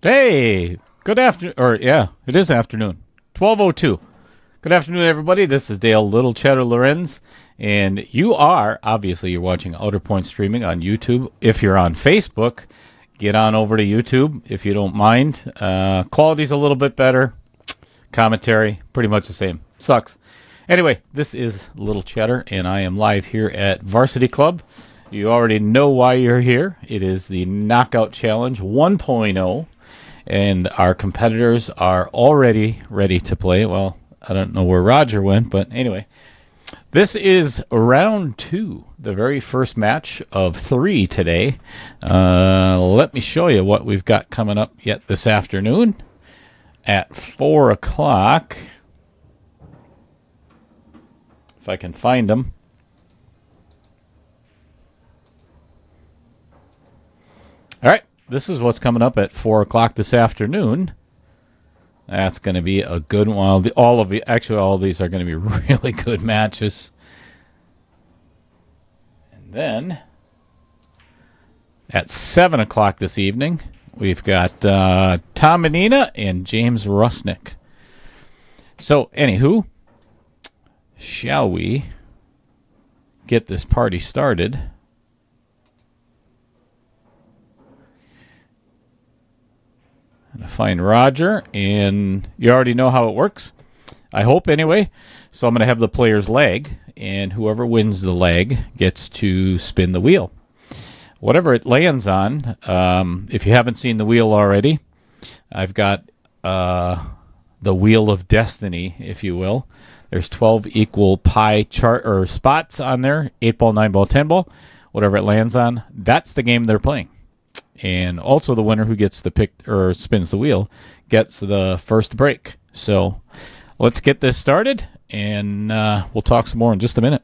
Hey, good afternoon, or yeah, it is afternoon. 12:02. Good afternoon, everybody. This is Dale Little Cheddar Lorenz, and you're watching Outer Point streaming on YouTube. If you're on Facebook, get on over to YouTube if you don't mind. Quality's a little bit better. Commentary, pretty much the same. Sucks. Anyway, this is Little Cheddar, and I am live here at Varsity Club. You already know why you're here. It is the Knockout Challenge 1.0, and our competitors are already ready to play. Well, I don't know where Rodger went, but anyway. This is round 2, the very first match of 3 today. Let me show you what we've got coming up yet this afternoon at 4 o'clock. If I can find them. All right, this is what's coming up at 4 o'clock this afternoon. That's going to be a good one. All of these are going to be really good matches. And then at 7 o'clock this evening, we've got Tom Menina and James Rusnick. So, anywho, shall we get this party started? To find Rodger, and you already know how it works, I hope anyway. So I'm going to have the player's leg, and whoever wins the leg gets to spin the wheel. Whatever it lands on, if you haven't seen the wheel already, I've got the Wheel of Destiny, if you will. There's 12 equal pie chart or spots on there, 8 ball, 9 ball, 10 ball. Whatever it lands on, that's the game they're playing. And also the winner who gets the pick or spins the wheel gets the first break. So let's get this started, and we'll talk some more in just a minute.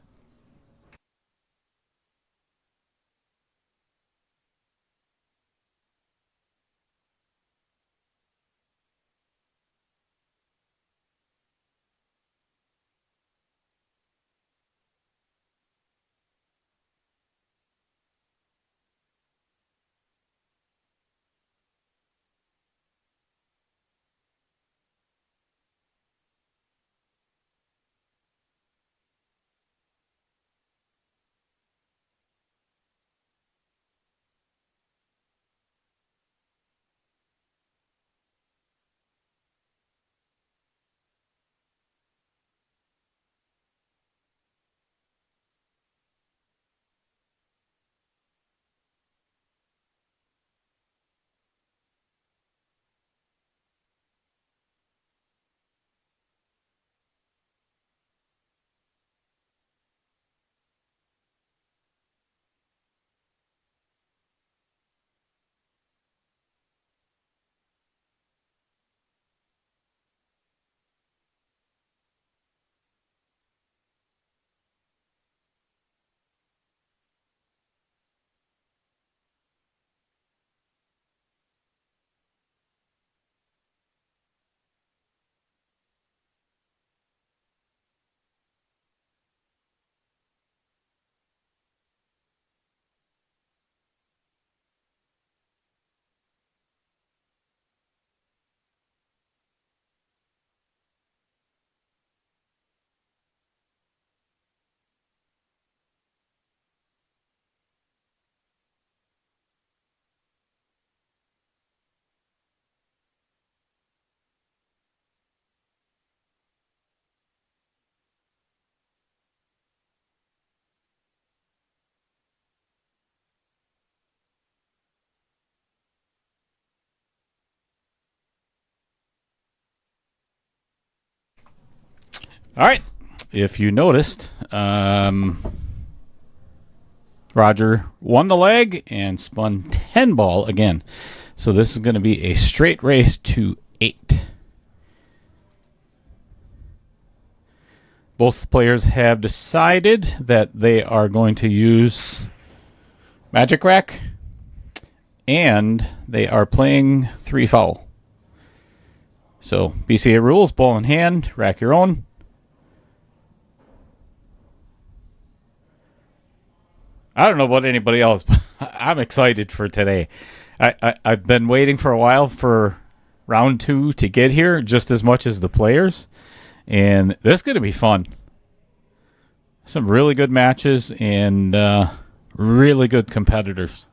All right. If you noticed, Rodger won the leg and spun 10 ball again. So this is going to be a straight race to 8. Both players have decided that they are going to use Magic Rack, and they are playing 3 foul. So BCA rules, ball in hand, rack your own. I don't know about anybody else, but I'm excited for today. I've been waiting for a while for round 2 to get here, just as much as the players, and this is going to be fun. Some really good matches and really good competitors.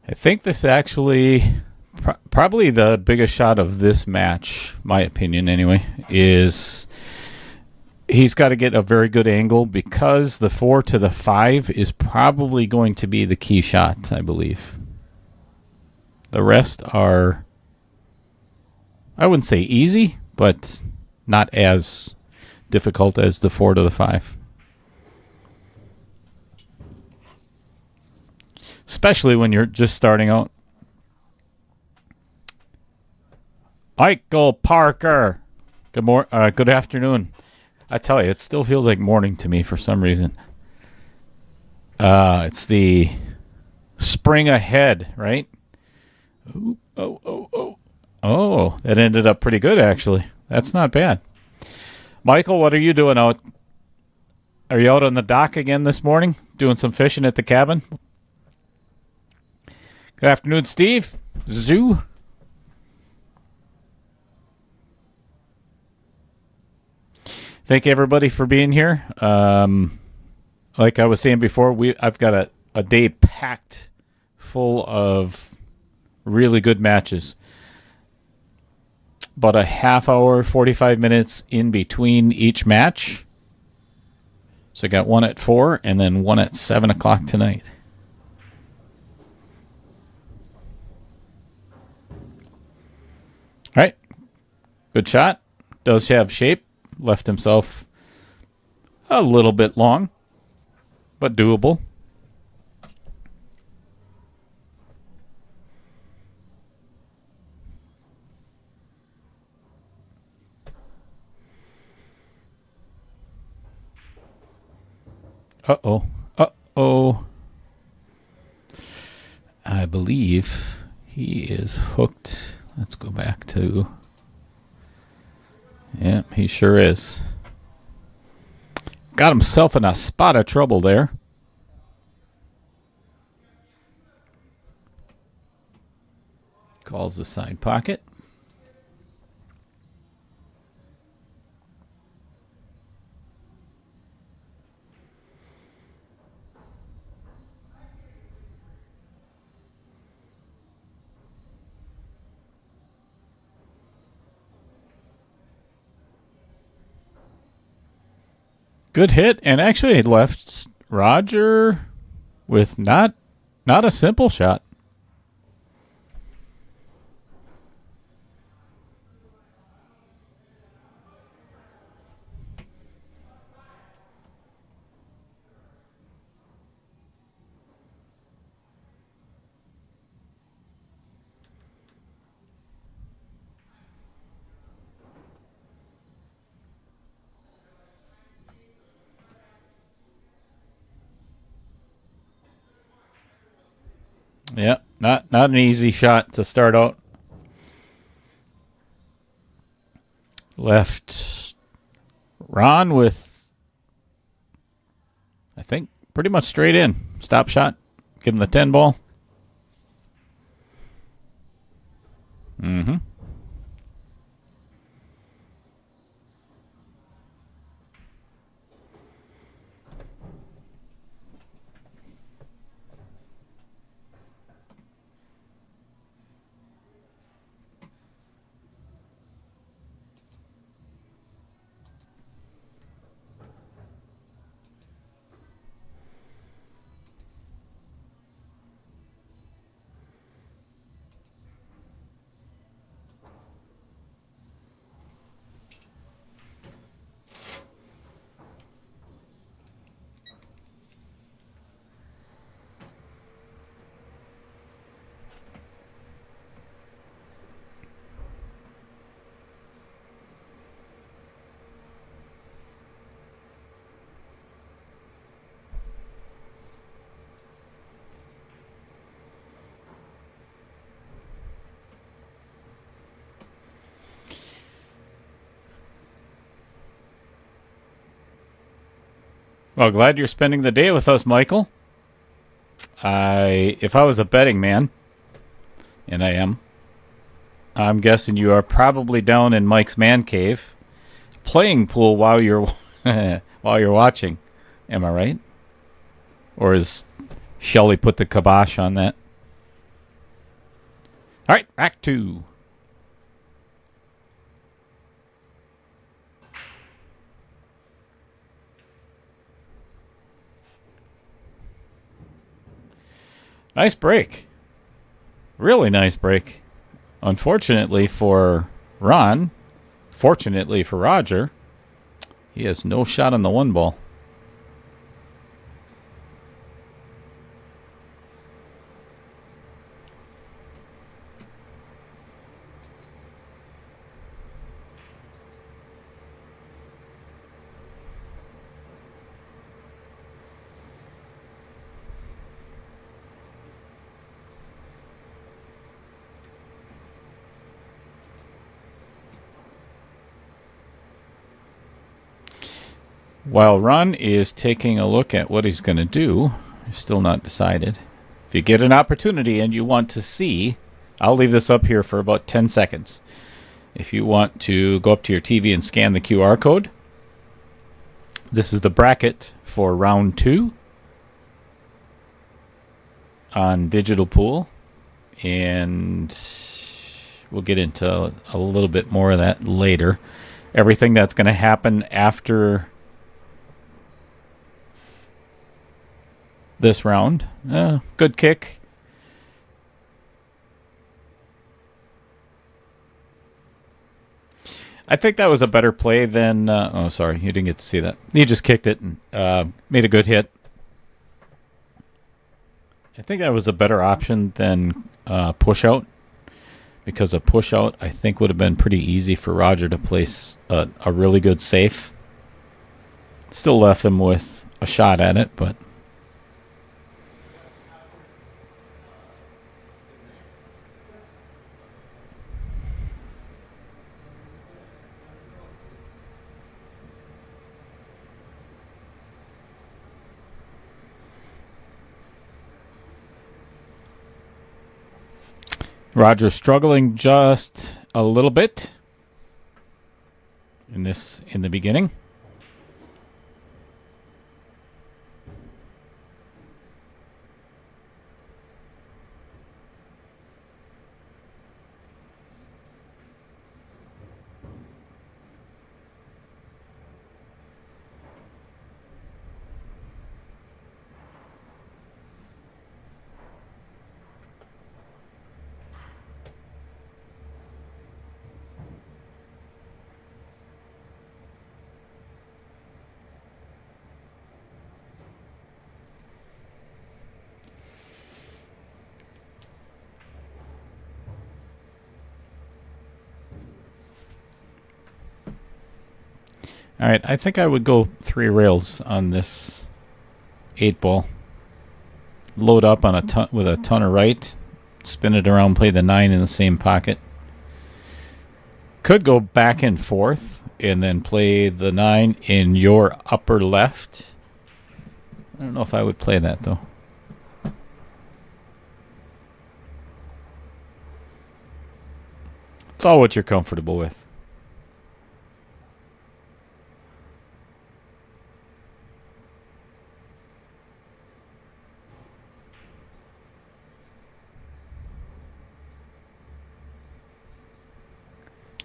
I think this actually, probably the biggest shot of this match, my opinion anyway, is he's got to get a very good angle because the 4 to the 5 is probably going to be the key shot, I believe. The rest are, I wouldn't say easy, but not as difficult as the 4 to the 5. Especially when you're just starting out. Michael Parker. Good afternoon. I tell you, it still feels like morning to me for some reason. It's the spring ahead, right? Oh, that ended up pretty good, actually. That's not bad. Michael, what are you doing out? Are you out on the dock again this morning? Doing some fishing at the cabin? Good afternoon, Steve. Zoo. Thank you, everybody, for being here. Like I was saying before, I've got a day packed full of really good matches. About a half hour, 45 minutes in between each match. So I got one at 4 and then one at 7 o'clock tonight. All right. Good shot. Does have shape. Left himself a little bit long, but doable. Uh-oh. I believe he is hooked. Let's go back to... Yeah, he sure is. Got himself in a spot of trouble there. Calls the side pocket. Good hit, and actually it left Rodger with not a simple shot. Yeah, not an easy shot to start out. Left Ron with, I think, pretty much straight in. Stop shot. Give him the 10 ball. Mm-hmm. Well, glad you're spending the day with us, Michael. If I was a betting man, and I am, I'm guessing you are probably down in Mike's man cave playing pool while you're while you're watching. Am I right? Or is Shelley put the kibosh on that? All right, Act 2. Nice break. Really nice break. Unfortunately for Ron, fortunately for Rodger, he has no shot on the one ball. While Ron is taking a look at what he's going to do, he's still not decided. If you get an opportunity and you want to see, I'll leave this up here for about 10 seconds. If you want to go up to your TV and scan the QR code, this is the bracket for round 2 on Digital Pool. And we'll get into a little bit more of that later. Everything that's going to happen after this round. Good kick. I think that was a better play than... oh, sorry. You didn't get to see that. He just kicked it and made a good hit. I think that was a better option than push out. Because a push out, I think, would have been pretty easy for Rodger to place a really good safe. Still left him with a shot at it, but... Rodger struggling just a little bit in the beginning. All right, I think I would go 3 rails on this 8 ball. Load up on with a ton of right, spin it around, play the 9 in the same pocket. Could go back and forth and then play the 9 in your upper left. I don't know if I would play that though. It's all what you're comfortable with.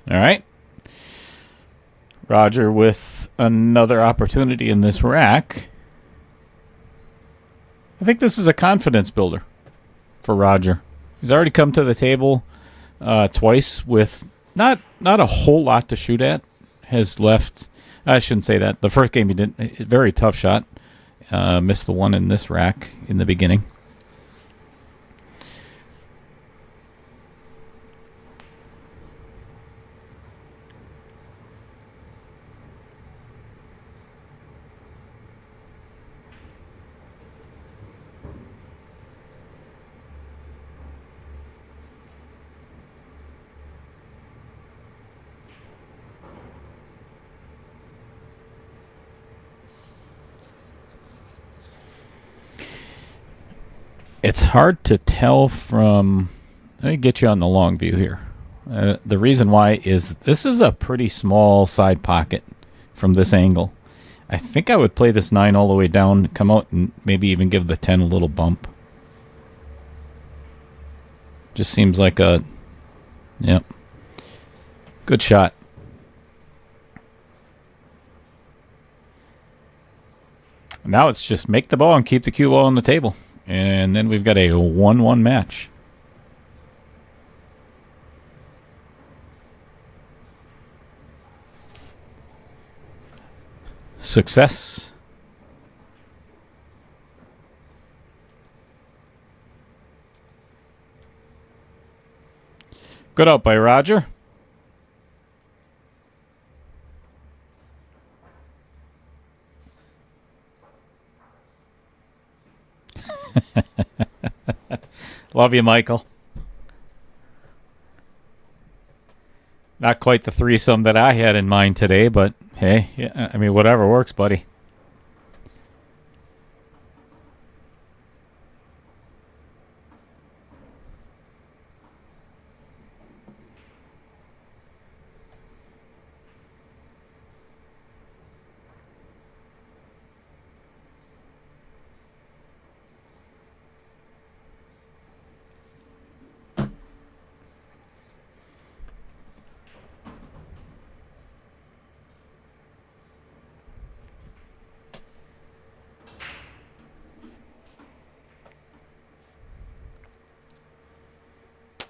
All right. Rodger with another opportunity in this rack. I think this is a confidence builder for Rodger. He's already come to the table twice with not a whole lot to shoot at. Has left... I shouldn't say that. The first game he didn't... Very tough shot. Missed the one in this rack in the beginning. It's hard to tell from... Let me get you on the long view here. The reason why is this is a pretty small side pocket from this angle. I think I would play this 9 all the way down, come out, and maybe even give the 10 a little bump. Just seems like a... Yep. Good shot. Now it's just make the ball and keep the cue ball on the table. And then we've got a 1-1 match. Success. Good out by Rodger. Love you, Michael. Not quite the threesome that I had in mind today, but hey, yeah, I mean, whatever works, buddy.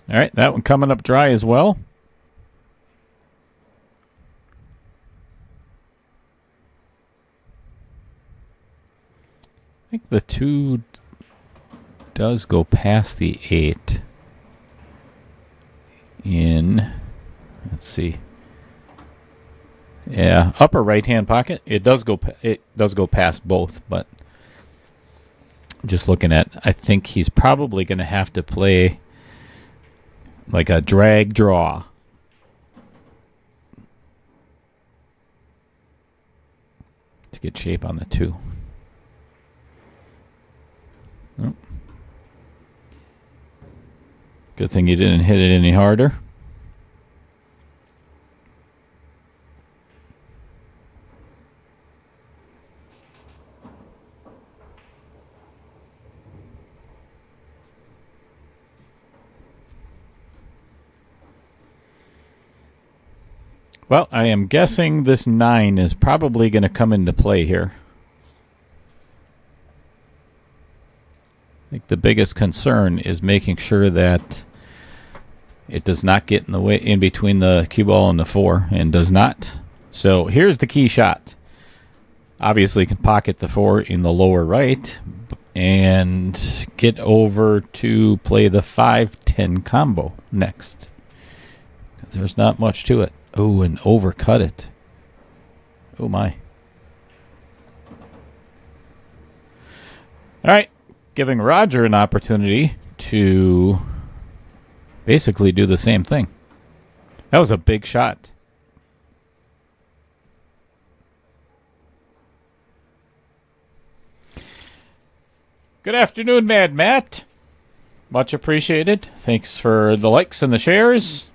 All right, that one coming up dry as well. I think the 2 does go past the 8 in, let's see. Yeah, upper right-hand pocket. It does go past both, but just looking at, I think he's probably going to have to play like a drag draw. To get shape on the 2. Oh. Good thing you didn't hit it any harder. Well, I am guessing this 9 is probably going to come into play here. I think the biggest concern is making sure that it does not get in the way, in between the cue ball and the 4, and does not. So here's the key shot. Obviously, you can pocket the 4 in the lower right and get over to play the 5-10 combo next. There's not much to it. Oh, and overcut it. Oh, my. All right. Giving Rodger an opportunity to basically do the same thing. That was a big shot. Good afternoon, Mad Matt. Much appreciated. Thanks for the likes and the shares.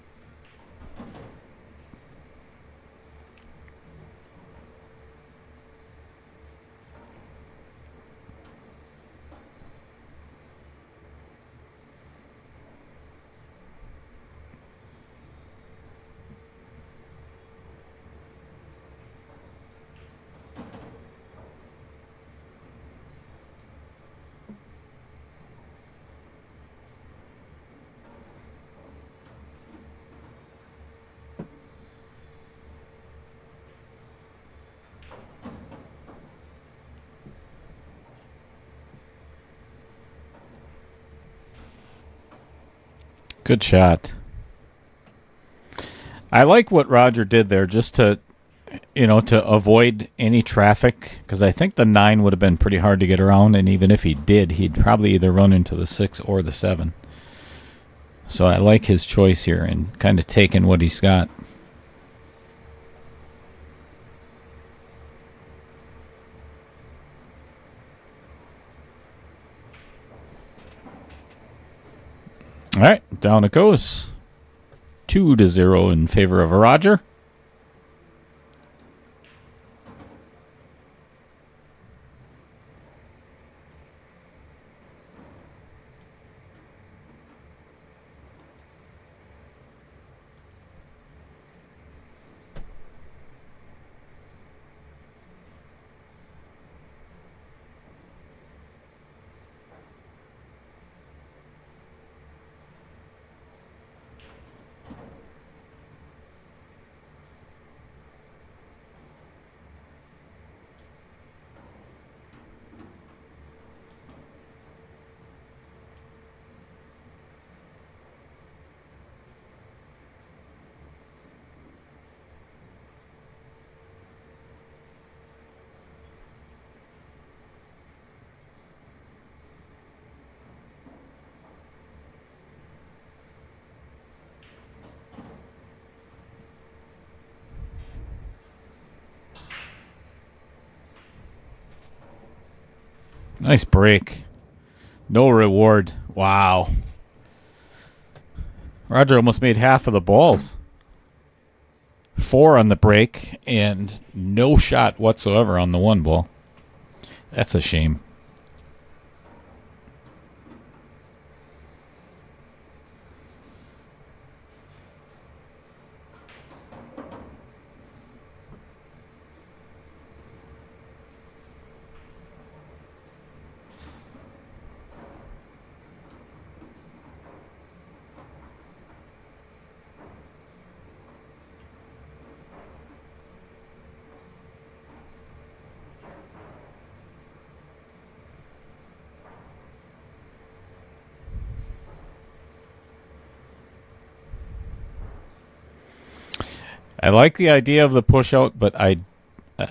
Good shot. I like what Rodger did there, just to, to avoid any traffic, because I think the 9 would have been pretty hard to get around, and even if he did, he'd probably either run into the 6 or the 7. So I like his choice here and kind of taking what he's got. right, down it goes. 2-0 in favor of Rodger. Nice break. No reward. Wow. Rodger almost made half of the balls. 4 on the break and no shot whatsoever on the one ball. That's a shame. I like the idea of the push out, but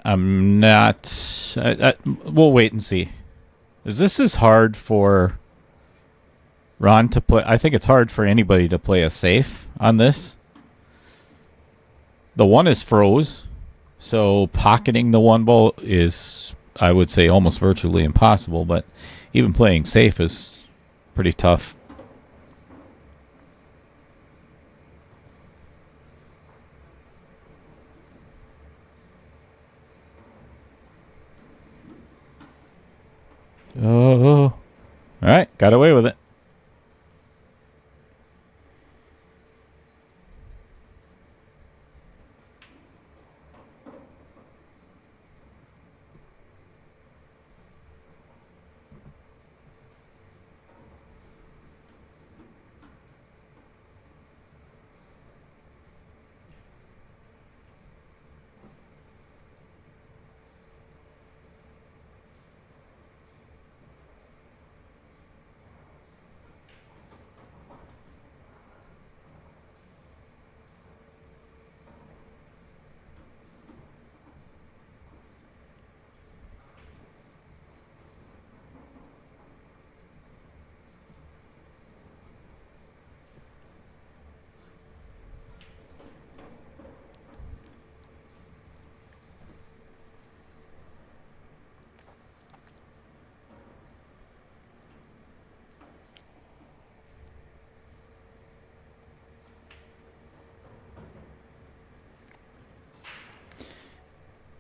I'm not. We'll wait and see. This is hard for Ron to play. I think it's hard for anybody to play a safe on this. The one is froze, so pocketing the one ball is, I would say, almost virtually impossible. But even playing safe is pretty tough. Oh, all right, got away with it.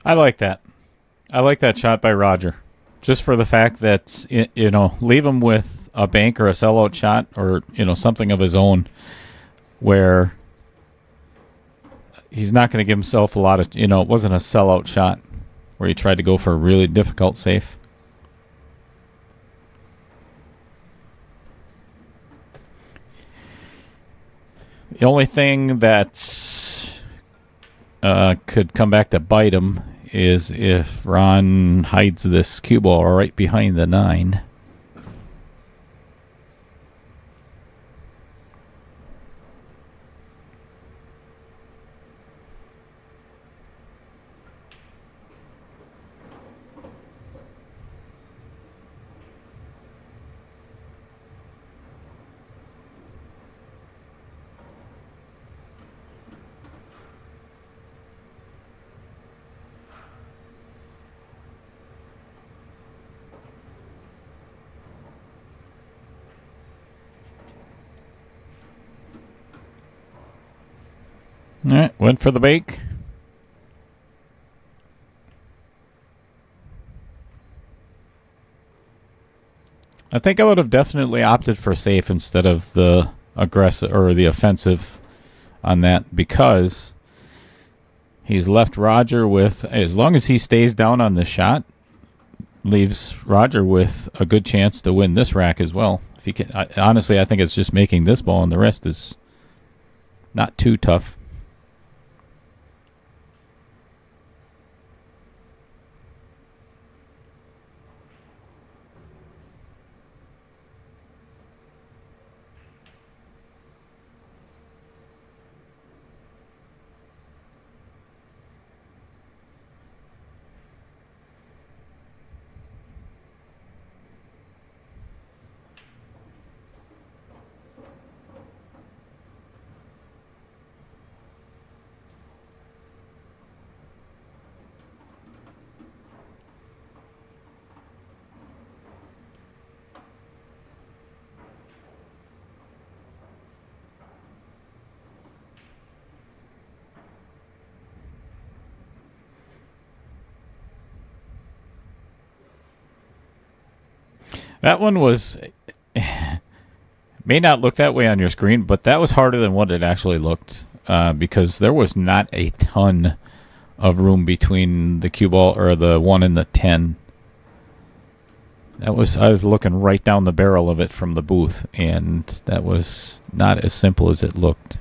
I like that. I like that shot by Rodger. Just for the fact that, leave him with a bank or a sellout shot or, something of his own where he's not going to give himself a lot of, it wasn't a sellout shot where he tried to go for a really difficult safe. The only thing that could come back to bite him is if Ron hides this cue ball right behind the 9. All right, went for the bake. I think I would have definitely opted for safe instead of the aggressive or the offensive on that, because he's left Rodger with, as long as he stays down on the shot, leaves Rodger with a good chance to win this rack as well. If he can, honestly, I think it's just making this ball, and the rest is not too tough. That one was, may not look that way on your screen, but that was harder than what it actually looked, because there was not a ton of room between the cue ball, or the 1 and the 10. I was looking right down the barrel of it from the booth, and that was not as simple as it looked.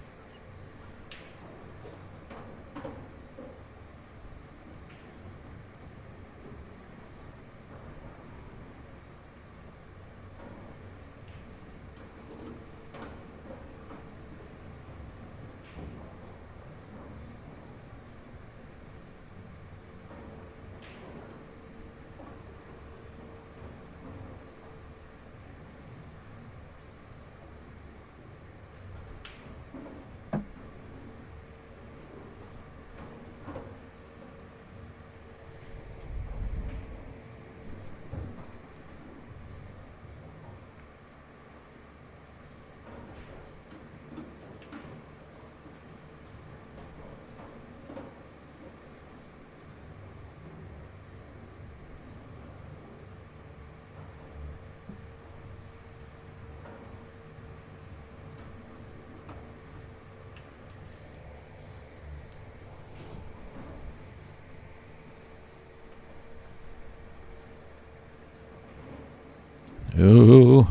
Ooh.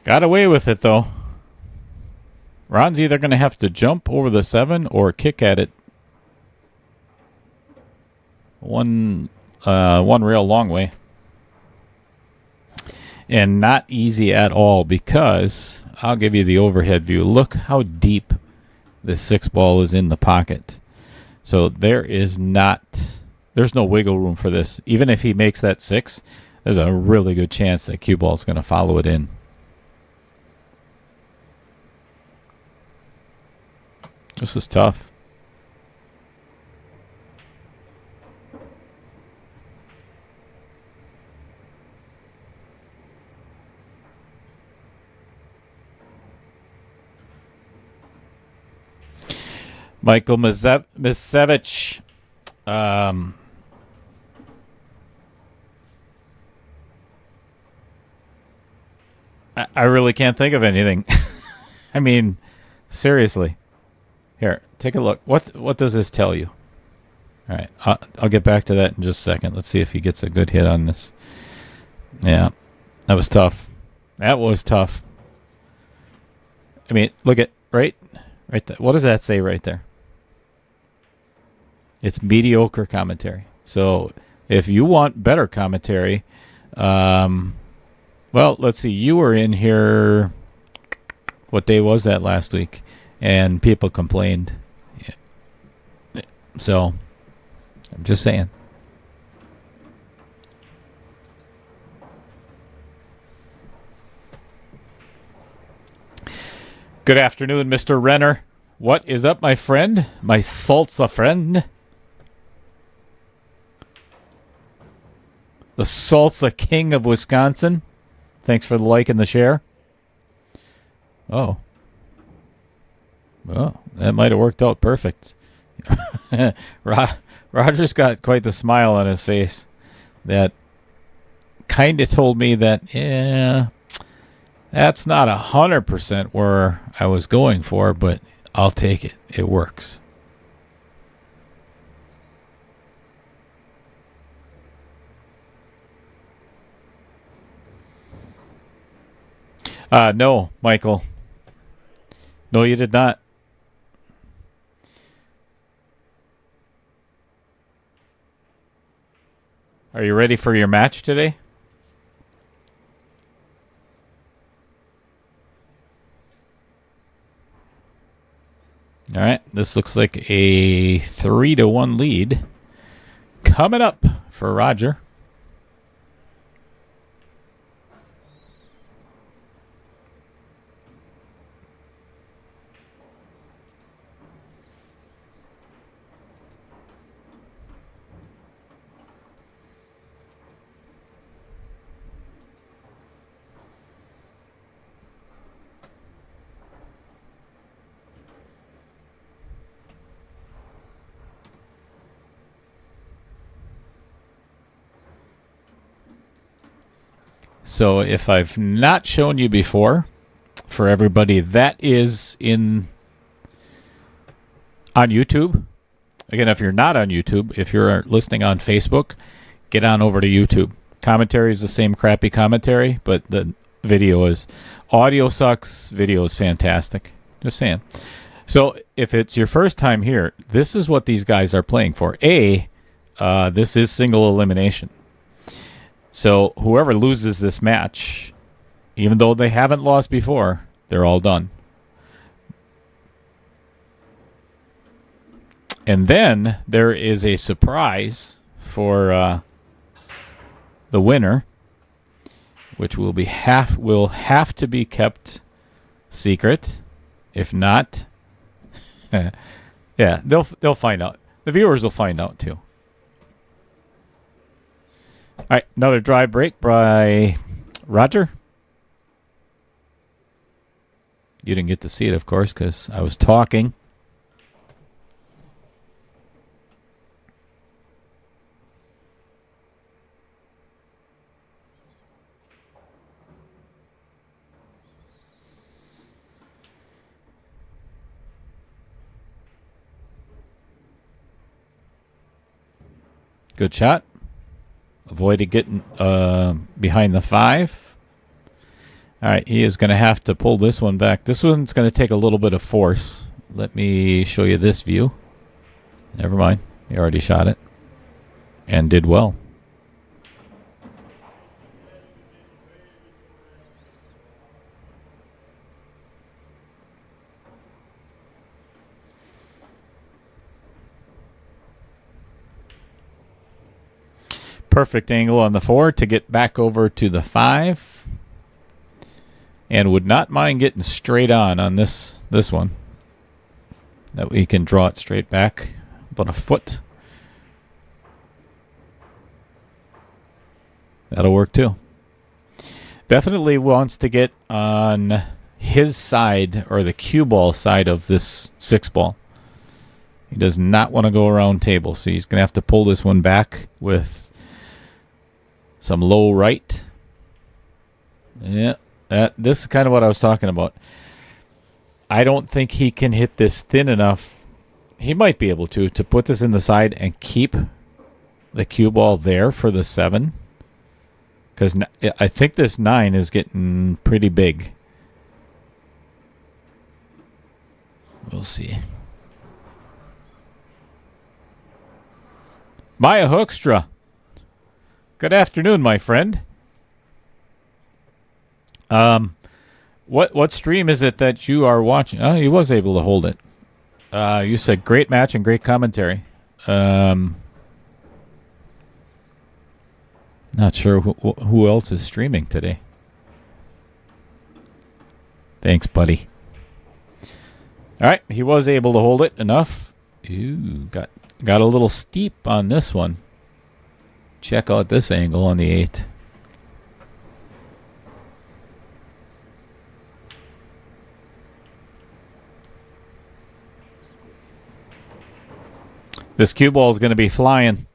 Got away with it, though. Ron's either going to have to jump over the 7 or kick at it one real long way. And not easy at all, because I'll give you the overhead view. Look how deep the 6 ball is in the pocket. So there's no wiggle room for this. Even if he makes that 6, there's a really good chance that cue ball is going to follow it in. This is tough. Michael Misevich. I really can't think of anything. I mean, seriously. Here, take a look. What does this tell you? All right, I'll get back to that in just a second. Let's see if he gets a good hit on this. Yeah, that was tough. That was tough. I mean, look at right there. What does that say right there? It's mediocre commentary. So if you want better commentary, well, let's see. You were in here. What day was that last week? And people complained. Yeah. So I'm just saying. Good afternoon, Mr. Renner. What is up, my friend? My salsa friend. The salsa king of Wisconsin. Thanks for the like and the share. Oh. Well, that might have worked out perfect. Rodger's got quite the smile on his face. That kind of told me that, yeah, that's not 100% where I was going for, but I'll take it. It works. No, Michael. No, you did not. Are you ready for your match today? All right. This looks like a 3-1 lead coming up for Rodger. So if I've not shown you before, for everybody that is on YouTube, again, if you're not on YouTube, if you're listening on Facebook, get on over to YouTube. Commentary is the same crappy commentary, but the audio sucks, video is fantastic. Just saying. So if it's your first time here, this is what these guys are playing for. This is single elimination. So whoever loses this match, even though they haven't lost before, they're all done. And then there is a surprise for the winner, which will have to be kept secret. If not, yeah, they'll find out. The viewers will find out too. All right, another dry break by Rodger. You didn't get to see it, of course, because I was talking. Good shot. Avoided getting behind the 5. All right, he is going to have to pull this one back. This one's going to take a little bit of force. Let me show you this view. Never mind. He already shot it and did well. Perfect angle on the 4 to get back over to the 5. And would not mind getting straight on this one. That we can draw it straight back about a foot. That'll work too. Definitely wants to get on his side or the cue ball side of this 6 ball. He does not want to go around table, so he's going to have to pull this one back with some low right. Yeah, this is kind of what I was talking about. I don't think he can hit this thin enough. He might be able to put this in the side and keep the cue ball there for the 7. Because I think this 9 is getting pretty big. We'll see. Maya Hookstra. Good afternoon, my friend. What stream is it that you are watching? Oh, he was able to hold it. You said great match and great commentary. Not sure who else is streaming today. Thanks, buddy. All right, he was able to hold it enough. Ooh, got a little steep on this one. Check out this angle on the 8. This cue ball is going to be flying.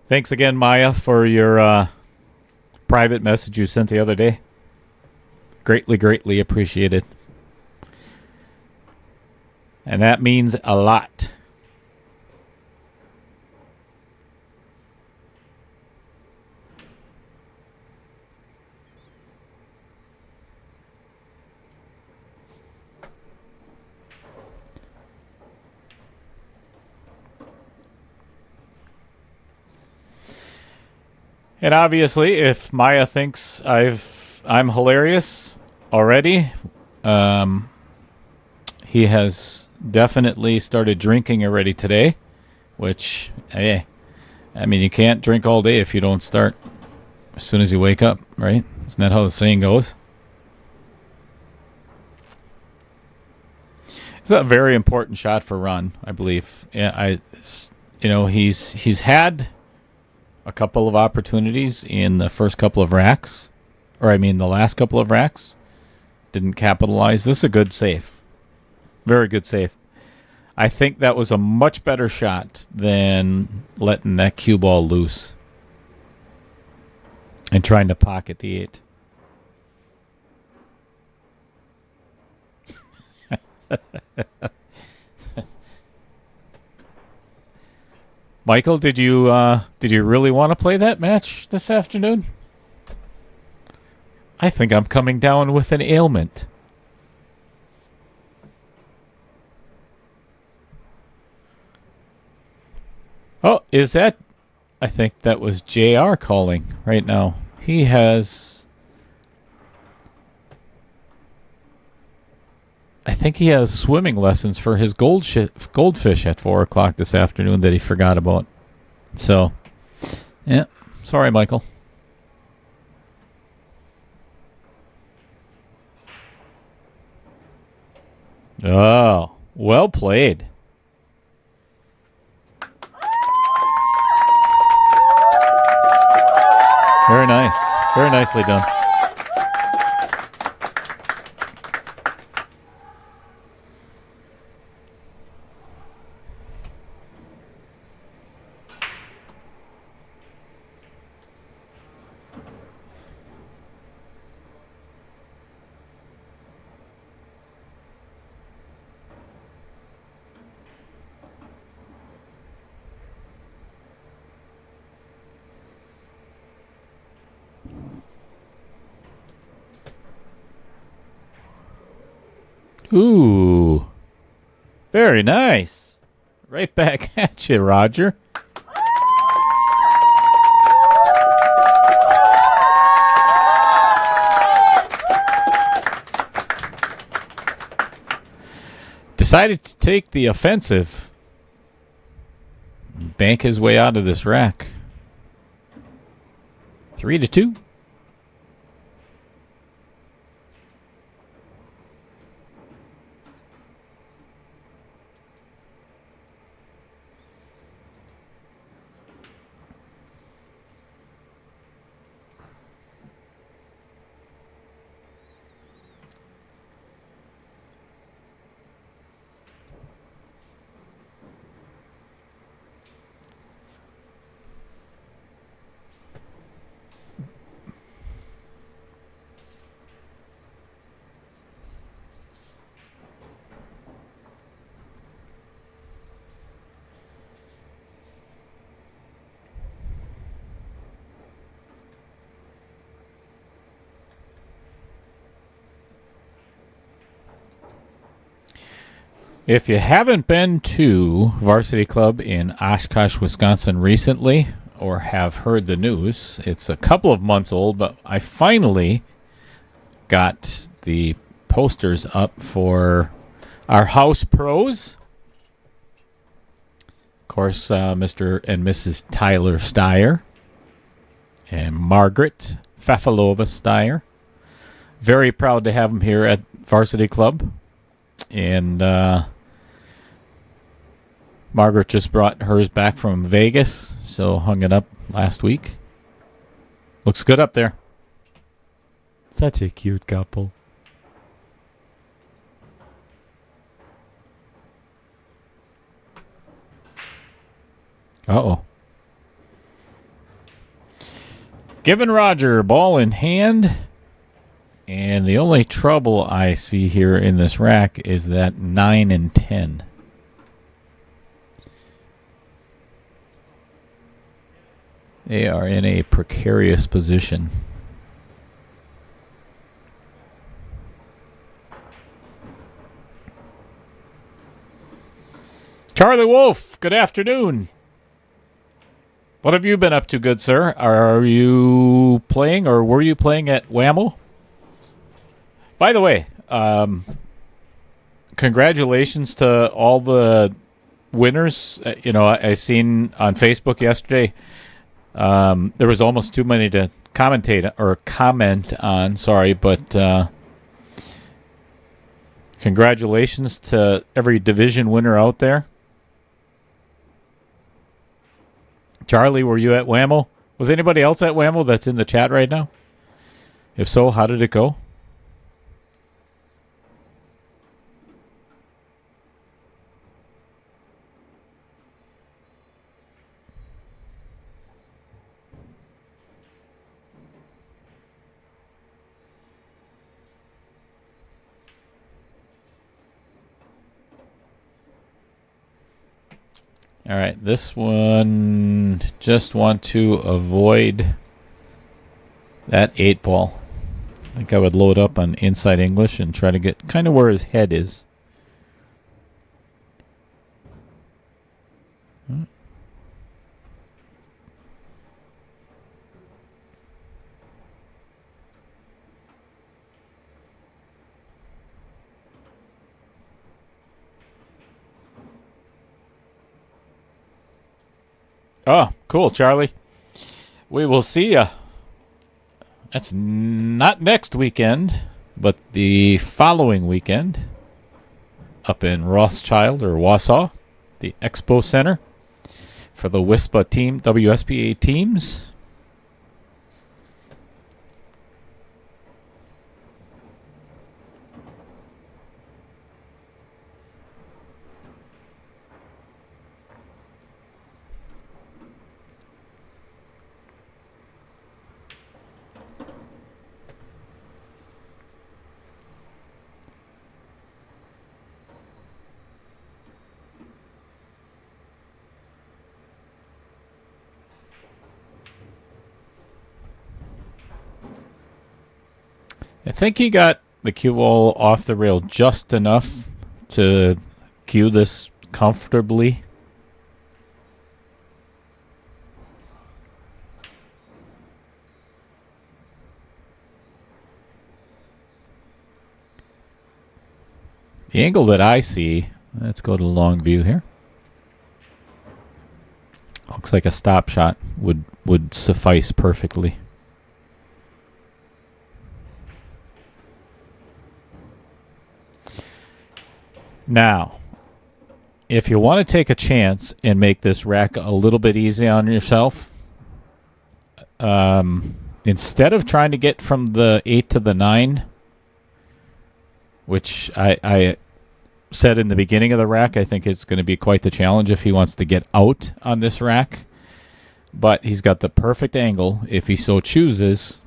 Thanks again, Maya, for your private message you sent the other day. Greatly, greatly appreciated. And that means a lot. And obviously, if Maya thinks I'm hilarious already, he has definitely started drinking already today, which, hey, I mean, you can't drink all day if you don't start as soon as you wake up, right? Isn't that how the saying goes? It's a very important shot for Ron, I believe. Yeah, he's had a couple of opportunities in the first couple of racks, the last couple of racks. Didn't capitalize. This is a good save. Very good save. I think that was a much better shot than letting that cue ball loose and trying to pocket the 8. Michael, did you really want to play that match this afternoon? I think I'm coming down with an ailment. Oh, is that? I think that was JR calling right now. He has... I think he has swimming lessons for his goldfish at 4 o'clock this afternoon that he forgot about. So, yeah. Sorry, Michael. Oh, well played. Very nice. Very nicely done. Ooh. Very nice. Right back at you, Rodger. Decided to take the offensive. Bank his way out of this rack. 3-2. If you haven't been to Varsity Club in Oshkosh, Wisconsin recently, or have heard the news, it's a couple of months old, but I finally got the posters up for our house pros. Of course, Mr. and Mrs. Tyler Steyer and Margaret Fafalova Steyer. Very proud to have them here at Varsity Club. And Margaret just brought hers back from Vegas, so hung it up last week. Looks good up there. Such a cute couple. Uh-oh. Given Rodger, ball in hand. And the only trouble I see here in this rack is that 9 and 10. They are in a precarious position. Charlie Wolf, good afternoon. What have you been up to, good sir? Are you playing, or were you playing at Whammo? By the way, congratulations to all the winners. I seen on Facebook yesterday. There was almost too many to comment on. Sorry, but congratulations to every division winner out there. Charlie, were you at Whammo? Was anybody else at Whammo that's in the chat right now? If so, how did it go? All right, this one, just want to avoid that 8 ball. I think I would load up on Inside English and try to get kind of where his head is. Oh, cool, Charlie. We will see ya. That's not next weekend, but the following weekend up in Rothschild or Wausau, the Expo Center for the WISPA team, WSPA teams. I think he got the cue ball off the rail just enough to cue this comfortably. The angle that I see, let's go to the long view here. Looks like a stop shot would suffice perfectly. Now, if you want to take a chance and make this rack a little bit easy on yourself, instead of trying to get from the 8 to the 9, which I said in the beginning of the rack, I think it's going to be quite the challenge if he wants to get out on this rack. But he's got the perfect angle, if he so chooses,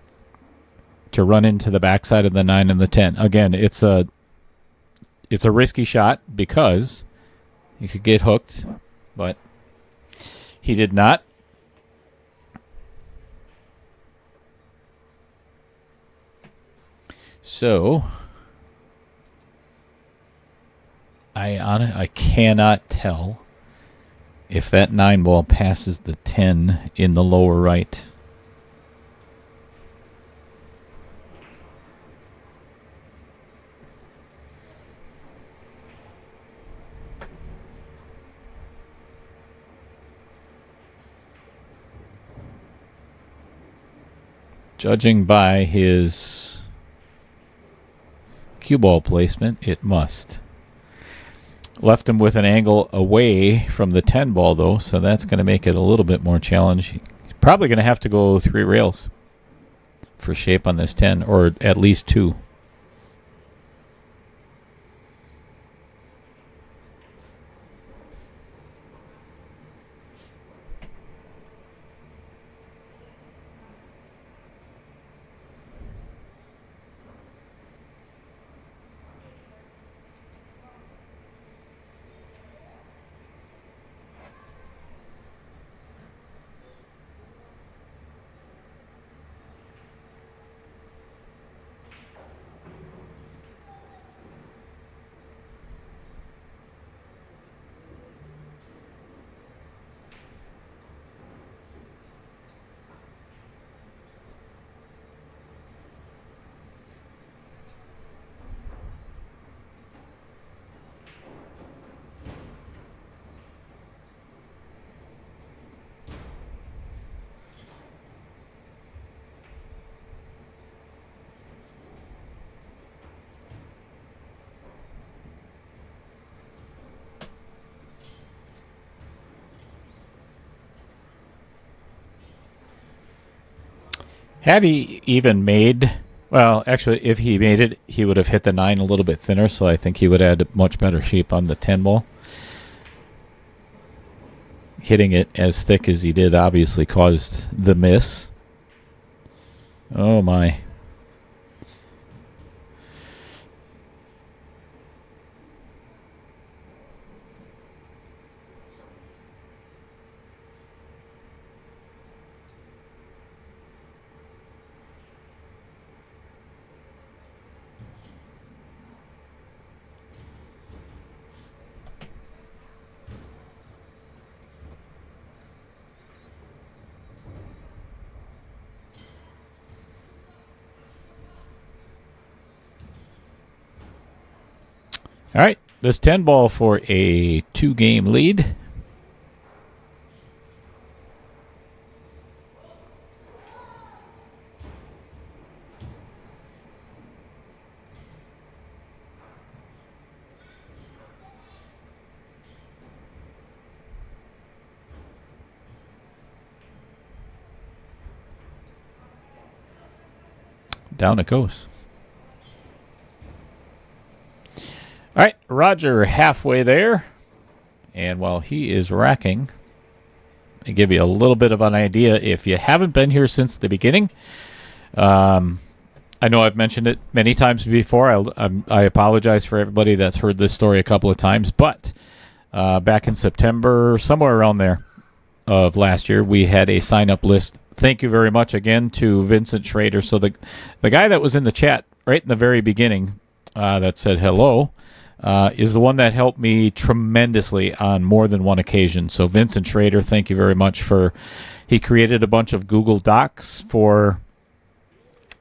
to run into the backside of the 9 and the 10. Again, it's a risky shot because he could get hooked, but he did not. So I cannot tell if that 9 ball passes the 10 in the lower right. Judging by his cue ball placement, it must. Left him with an angle away from the 10 ball, though, so that's going to make it a little bit more challenging. Probably going to have to go 3 rails for shape on this 10, or at least 2. Had he even made, well, actually, if he made it, he would have hit the 9 a little bit thinner, so I think he would have had much better shape on the 10 ball. Hitting it as thick as he did obviously caused the miss. Oh, my. All right, this 10 ball for a 2-game lead. Down it goes. All right, Rodger halfway there. And while he is racking, I give you a little bit of an idea. If you haven't been here since the beginning, I know I've mentioned it many times before. I apologize for everybody that's heard this story a couple of times. But back in September, somewhere around there of last year, we had a sign-up list. Thank you very much again to Vincent Schrader. So the guy that was in the chat right in the very beginning that said hello is the one that helped me tremendously on more than one occasion. So Vincent Schrader, thank you very much he created a bunch of Google Docs for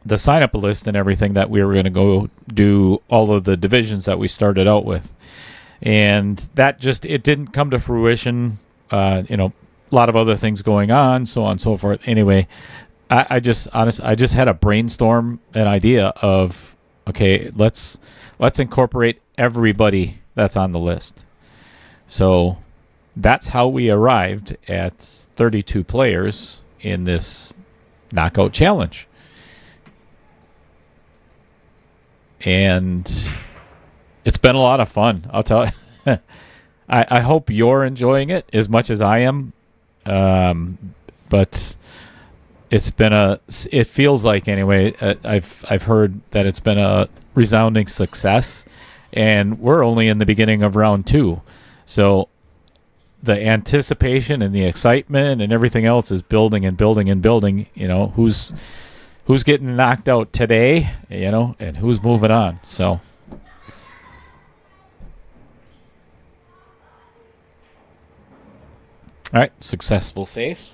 the sign-up list and everything that we were going to go do all of the divisions that we started out with. And that it didn't come to fruition, a lot of other things going on, so on and so forth. Anyway, I just had a brainstorm, an idea of, okay, let's incorporate everybody that's on the list. So that's how we arrived at 32 players in this knockout challenge. And it's been a lot of fun, I'll tell you. I hope you're enjoying it as much as I am. But it feels like, anyway, I've heard that it's been a resounding success, and we're only in the beginning of round 2. So the anticipation and the excitement and everything else is building and building and building. Who's getting knocked out today, and who's moving on. So all right, successful save.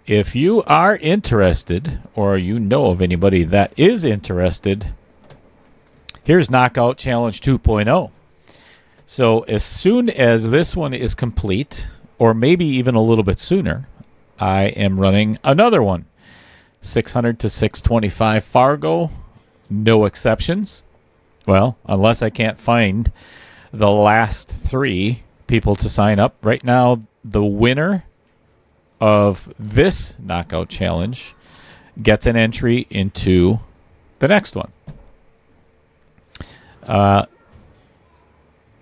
if you are interested, or you know of anybody that is interested, here's Knockout Challenge 2.0. So as soon as this one is complete, or maybe even a little bit sooner, I am running another one. 600 to 625 Fargo, no exceptions. Well, unless I can't find the last 3 people to sign up. Right now, the winner of this Knockout Challenge gets an entry into the next one.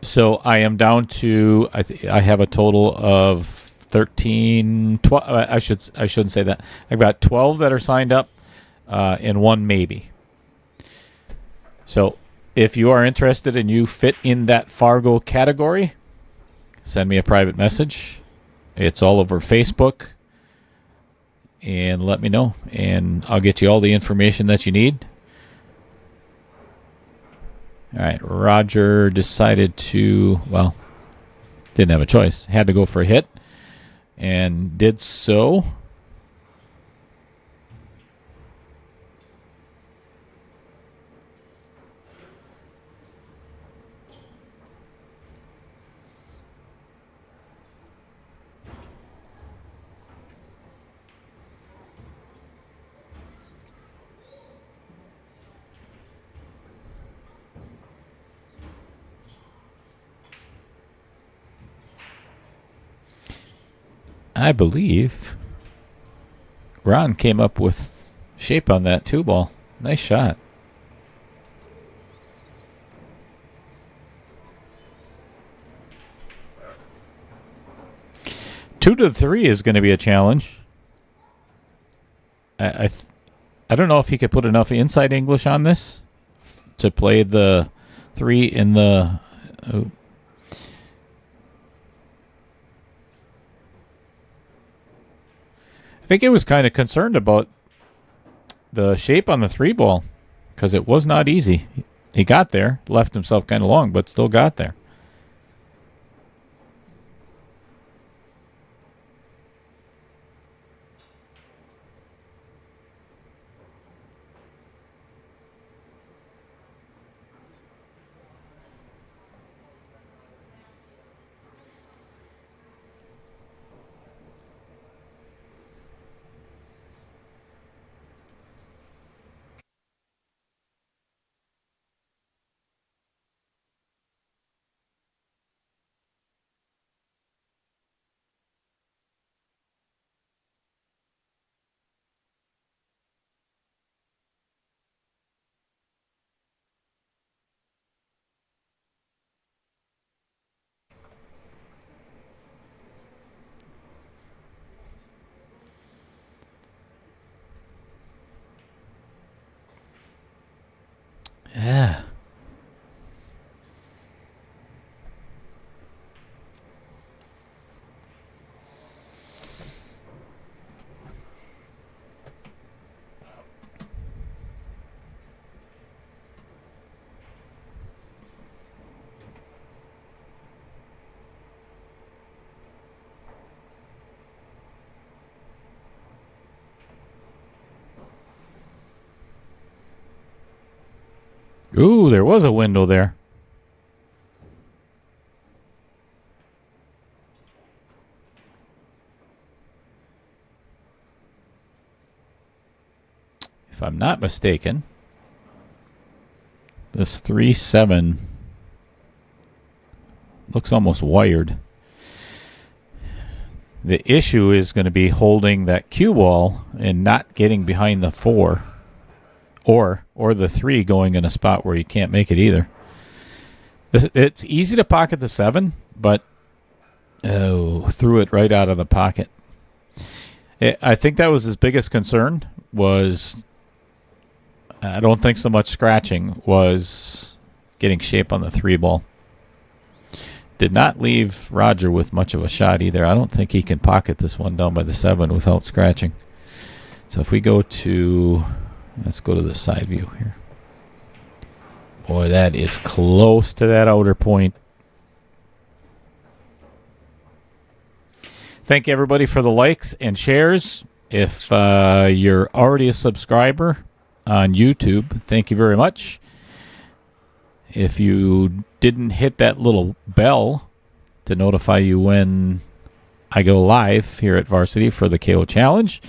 So I am down to, I have a total of 13, 12, I shouldn't say that. I've got 12 that are signed up, and 1 maybe. So if you are interested and you fit in that Fargo category, send me a private message. It's all over Facebook, and let me know, and I'll get you all the information that you need. All right, Rodger decided to, well, didn't have a choice. Had to go for a hit, and did so. I believe Ron came up with shape on that 2-ball. Nice shot. Two to 3 is going to be a challenge. I don't know if he could put enough inside English on this to play the 3 in the. I think he was kind of concerned about the shape on the 3-ball because it was not easy. He got there, left himself kind of long, but still got there. Yeah. Ooh, there was a window there. If I'm not mistaken, this 3-7 looks almost wired. The issue is going to be holding that cue ball and not getting behind the 4. Or the 3 going in a spot where you can't make it either. It's easy to pocket the 7, but threw it right out of the pocket. I think that was his biggest concern was, I don't think so much scratching, was getting shape on the 3-ball. Did not leave Rodger with much of a shot either. I don't think he can pocket this one down by the 7 without scratching. So if we go to... Let's go to the side view here. Boy, that is close to that outer point. Thank everybody for the likes and shares. If you're already a subscriber on YouTube, thank you very much. If you didn't hit that little bell to notify you when I go live here at Varsity for the KO Challenge,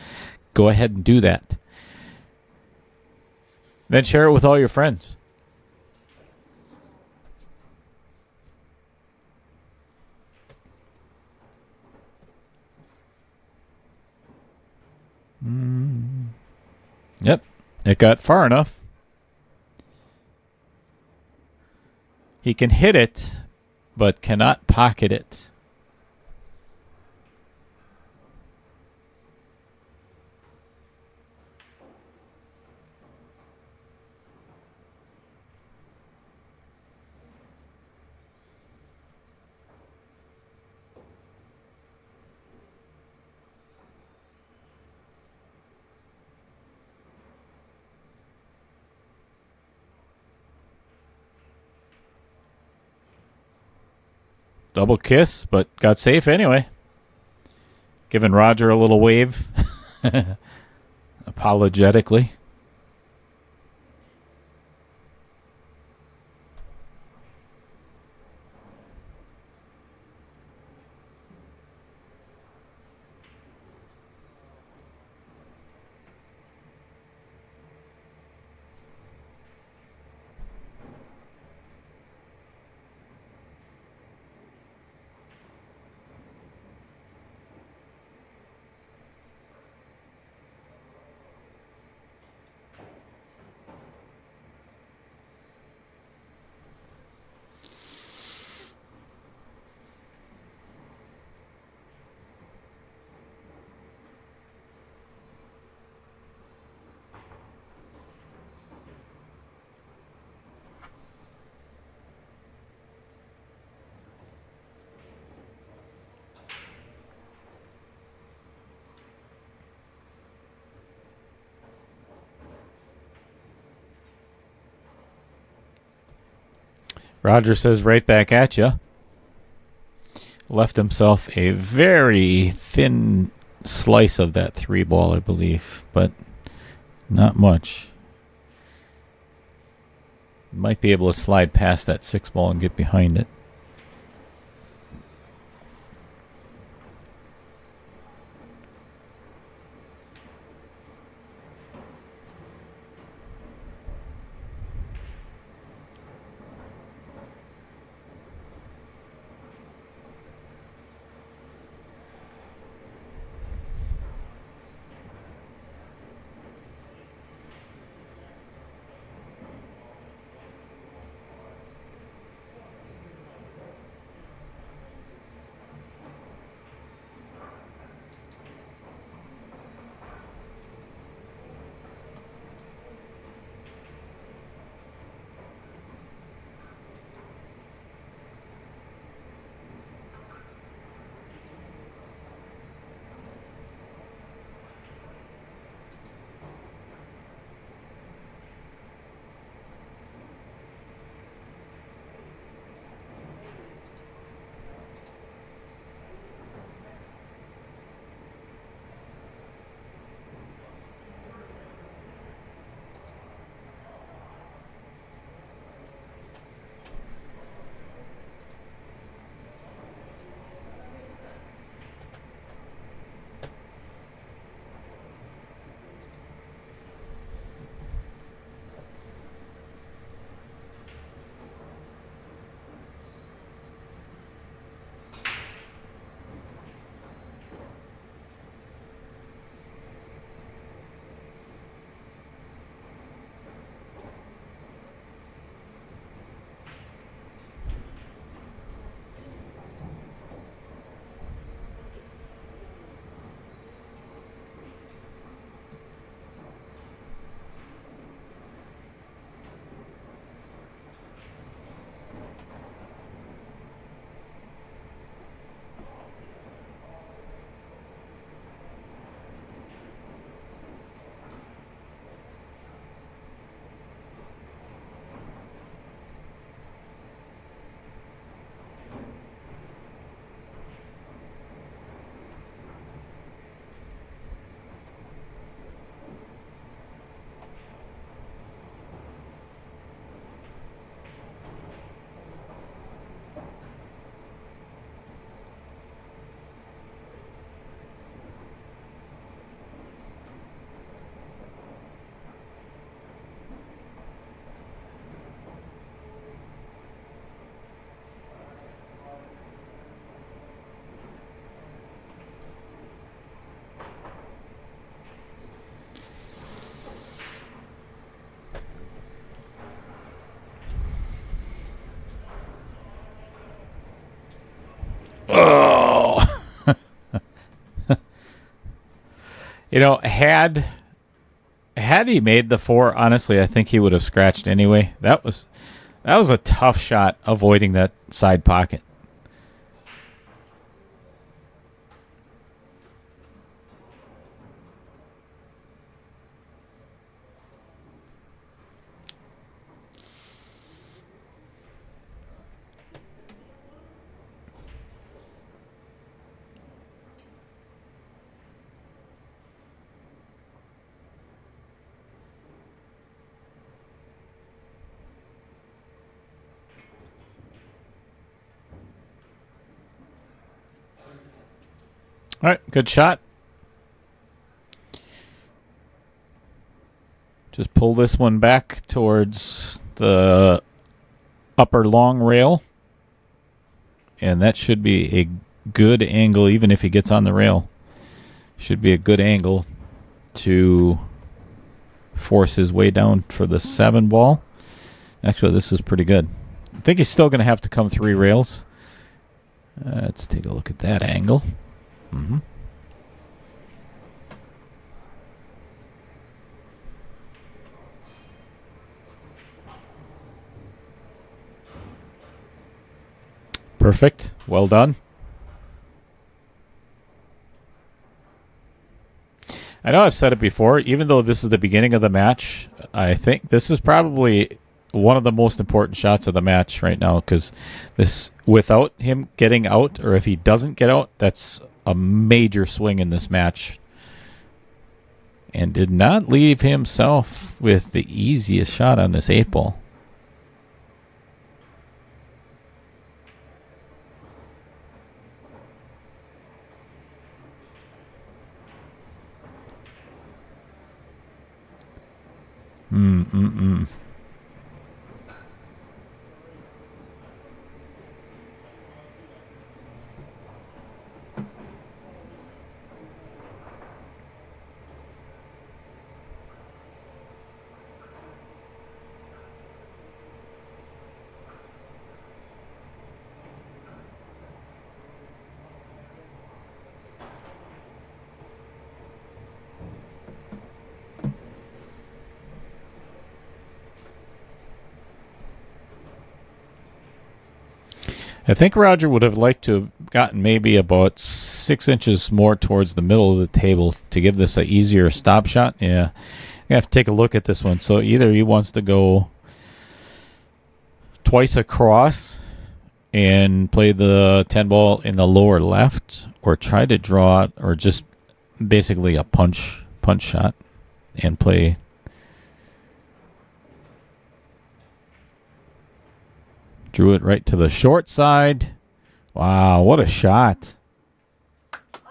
go ahead and do that. Then share it with all your friends. Yep, it got far enough. He can hit it, but cannot pocket it. Double kiss, but got safe anyway. Giving Rodger a little wave. Apologetically. Rodger says right back at you. Left himself a very thin slice of that 3-ball, I believe, but not much. Might be able to slide past that 6-ball and get behind it. Oh. Had he made the 4, honestly, I think he would have scratched anyway. That was a tough shot, avoiding that side pocket. All right, good shot. Just pull this one back towards the upper long rail. And that should be a good angle, even if he gets on the rail. Should be a good angle to force his way down for the 7 ball. Actually, this is pretty good. I think he's still going to have to come 3 rails. Let's take a look at that angle. Mm-hmm. Perfect. Well done. I know I've said it before, even though this is the beginning of the match, I think this is probably one of the most important shots of the match right now, because this, without him getting out, or if he doesn't get out, that's a major swing in this match. And did not leave himself with the easiest shot on this 8 ball. I think Rodger would have liked to have gotten maybe about 6 inches more towards the middle of the table to give this an easier stop shot. Yeah, you have to take a look at this one. So either he wants to go twice across and play the 10 ball in the lower left, or try to draw it, or just basically a punch shot and play. Drew it right to the short side. Wow, what a shot. That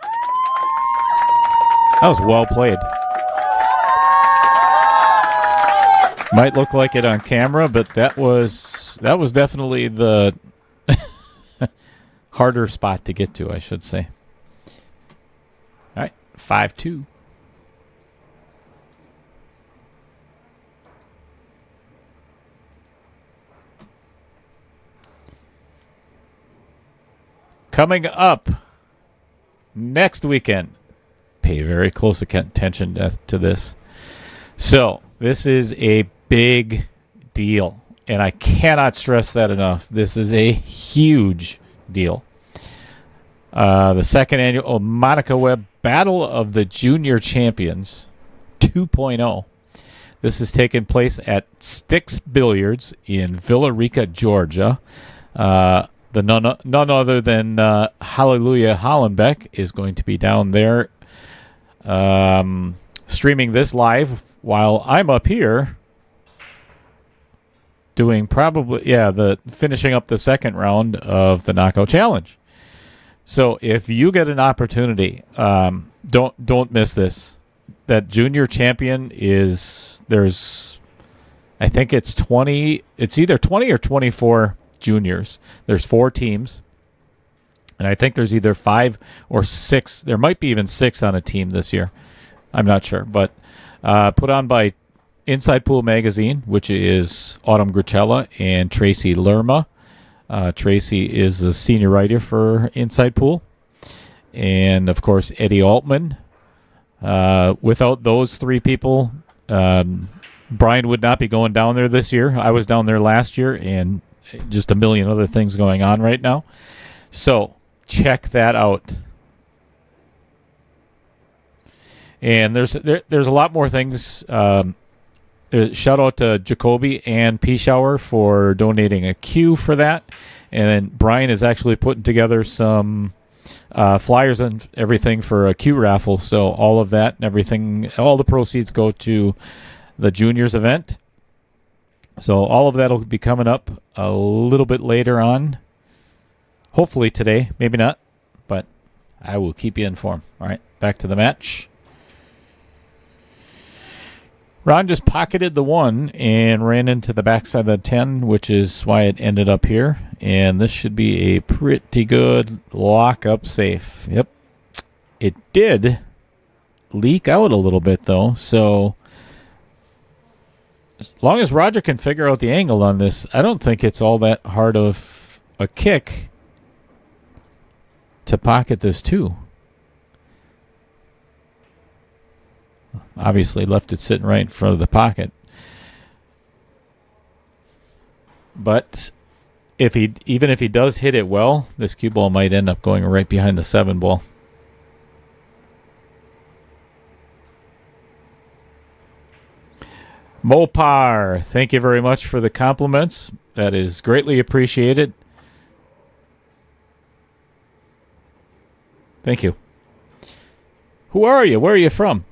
was well played. Might look like it on camera, but that was definitely the harder spot to get to, I should say. All right, 5-2. Coming up next weekend, pay very close attention to this. So, this is a big deal, and I cannot stress that enough. This is a huge deal. The second annual Monica Webb Battle of the Junior Champions 2.0. This is taking place at Sticks Billiards in Villa Rica, Georgia. None other than Hallelujah Hollenbeck is going to be down there streaming this live while I'm up here doing finishing up the second round of the Knockout Challenge. So if you get an opportunity, don't miss this. That junior champion I think it's 20. It's either 20 or 24 juniors. There's 4 teams, and I think there's either 5 or 6. There might be even 6 on a team this year. I'm not sure, but put on by Inside Pool Magazine, which is Autumn Gruchella and Tracy Lerma. Tracy is the senior writer for Inside Pool. And, of course, Eddie Altman. Without those three people, Brian would not be going down there this year. I was down there last year, and just a million other things going on right now. So check that out. And there's a lot more things. Shout out to Jacoby and P Shower for donating a cue for that. And then Brian is actually putting together some flyers and everything for a cue raffle. So all of that and everything, all the proceeds go to the juniors event. So all of that will be coming up a little bit later on. Hopefully today, maybe not, but I will keep you informed. All right, back to the match. Ron just pocketed the 1 and ran into the backside of the 10, which is why it ended up here. And this should be a pretty good lock-up safe. Yep. It did leak out a little bit, though. So as long as Rodger can figure out the angle on this, I don't think it's all that hard of a kick to pocket this, too. Obviously left it sitting right in front of the pocket. But even if he does hit it well, this cue ball might end up going right behind the 7 ball. Mopar, thank you very much for the compliments. That is greatly appreciated. Thank you. Who are you? Where are you from?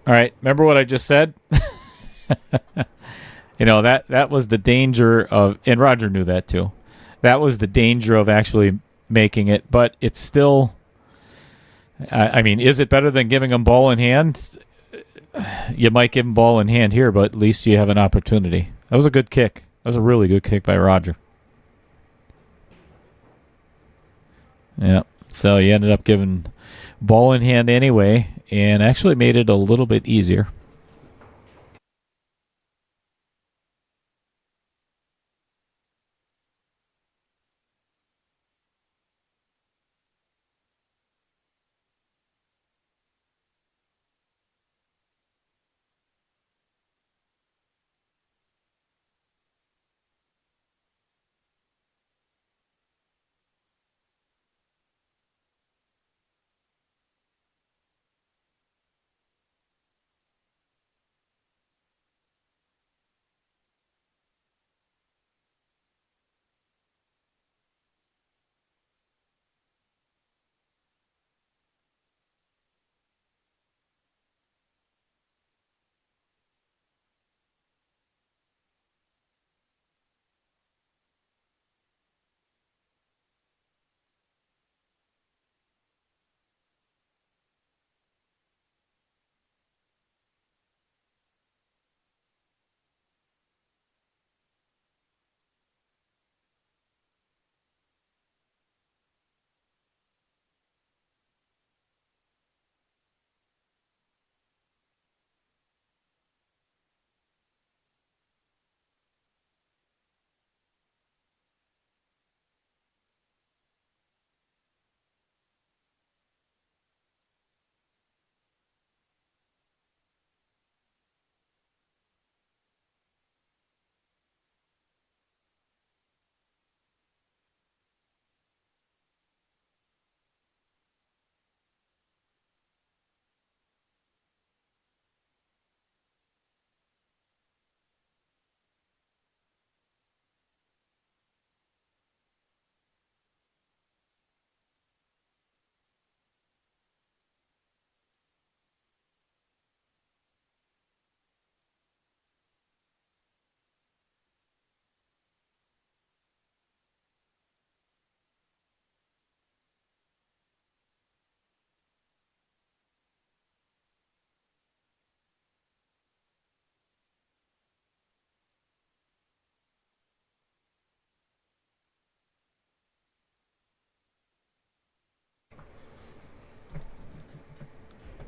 All right, remember what I just said? You know, that was the danger of, and Rodger knew that too. That was the danger of actually making it, but it's still, I mean, is it better than giving him ball in hand? You might give him ball in hand here, but at least you have an opportunity. That was a good kick. That was a really good kick by Rodger. Yeah, so you ended up giving ball in hand anyway, and actually made it a little bit easier.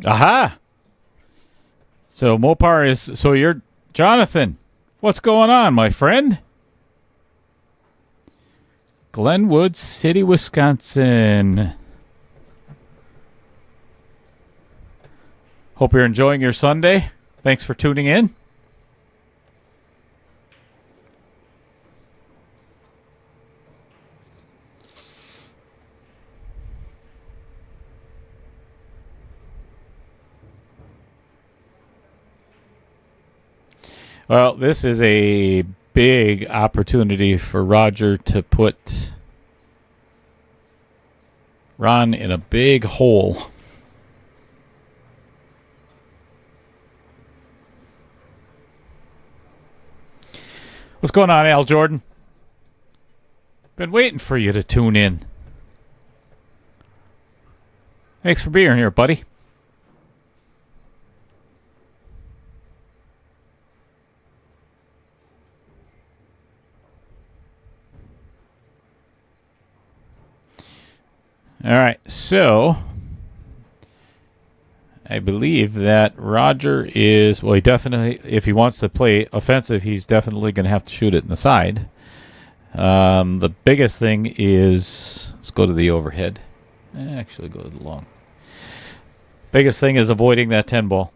Aha! So Mopar is, so you're Jonathan. What's going on, my friend? Glenwood City, Wisconsin. Hope you're enjoying your Sunday. Thanks for tuning in. Well, this is a big opportunity for Rodger to put Ron in a big hole. What's going on, Al Jordan? Been waiting for you to tune in. Thanks for being here, buddy. All right, so I believe that Rodger is, well, he definitely, if he wants to play offensive, he's definitely going to have to shoot it in the side. The biggest thing is, let's go to the overhead. Actually, go to the long. Biggest thing is avoiding that 10 ball.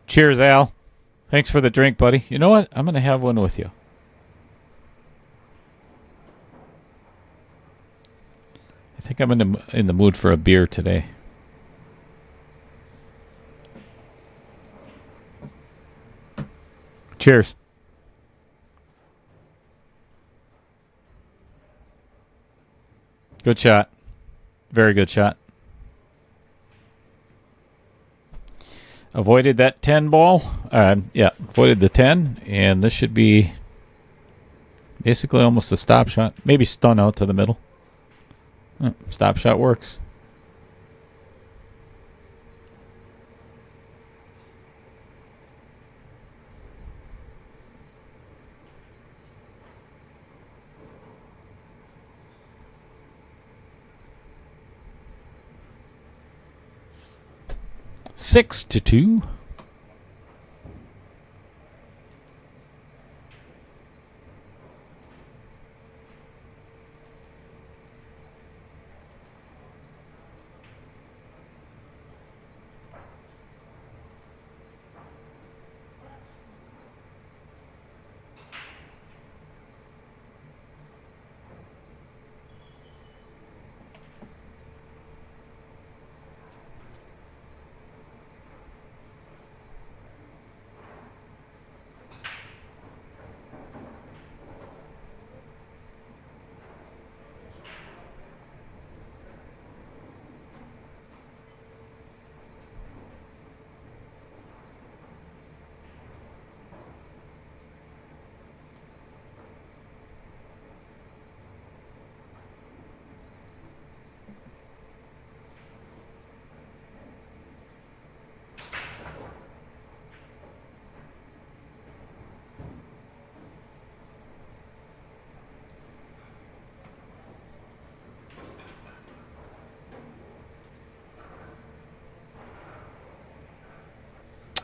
Cheers, Al. Thanks for the drink, buddy. You know what? I'm going to have one with you. I think I'm in the mood for a beer today. Cheers. Good shot. Very good shot. Avoided that 10 ball. Yeah, avoided the 10. And this should be basically almost a stop shot. Maybe stun out to the middle. Stop shot works. Six to 2.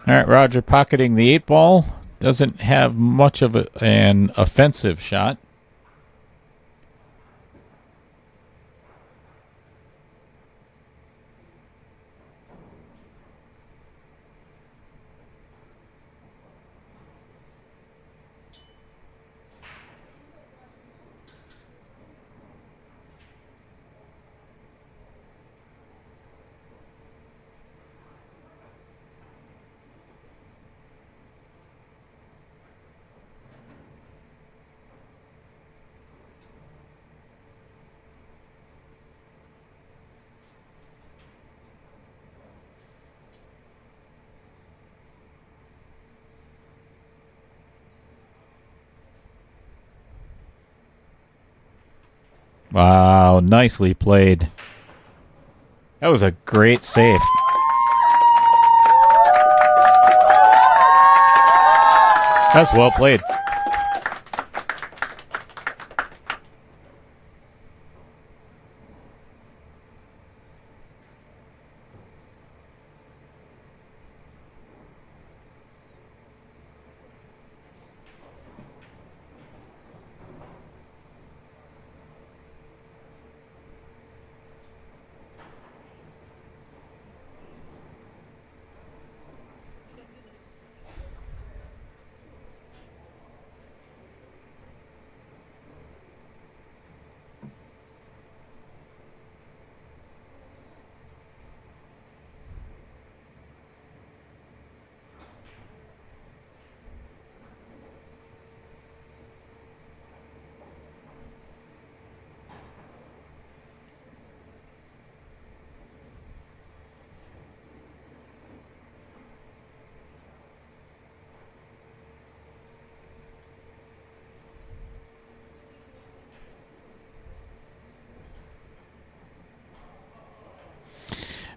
All right, Rodger pocketing the 8 ball. Doesn't have much of an offensive shot. Wow, nicely played. That was a great save. That's well played.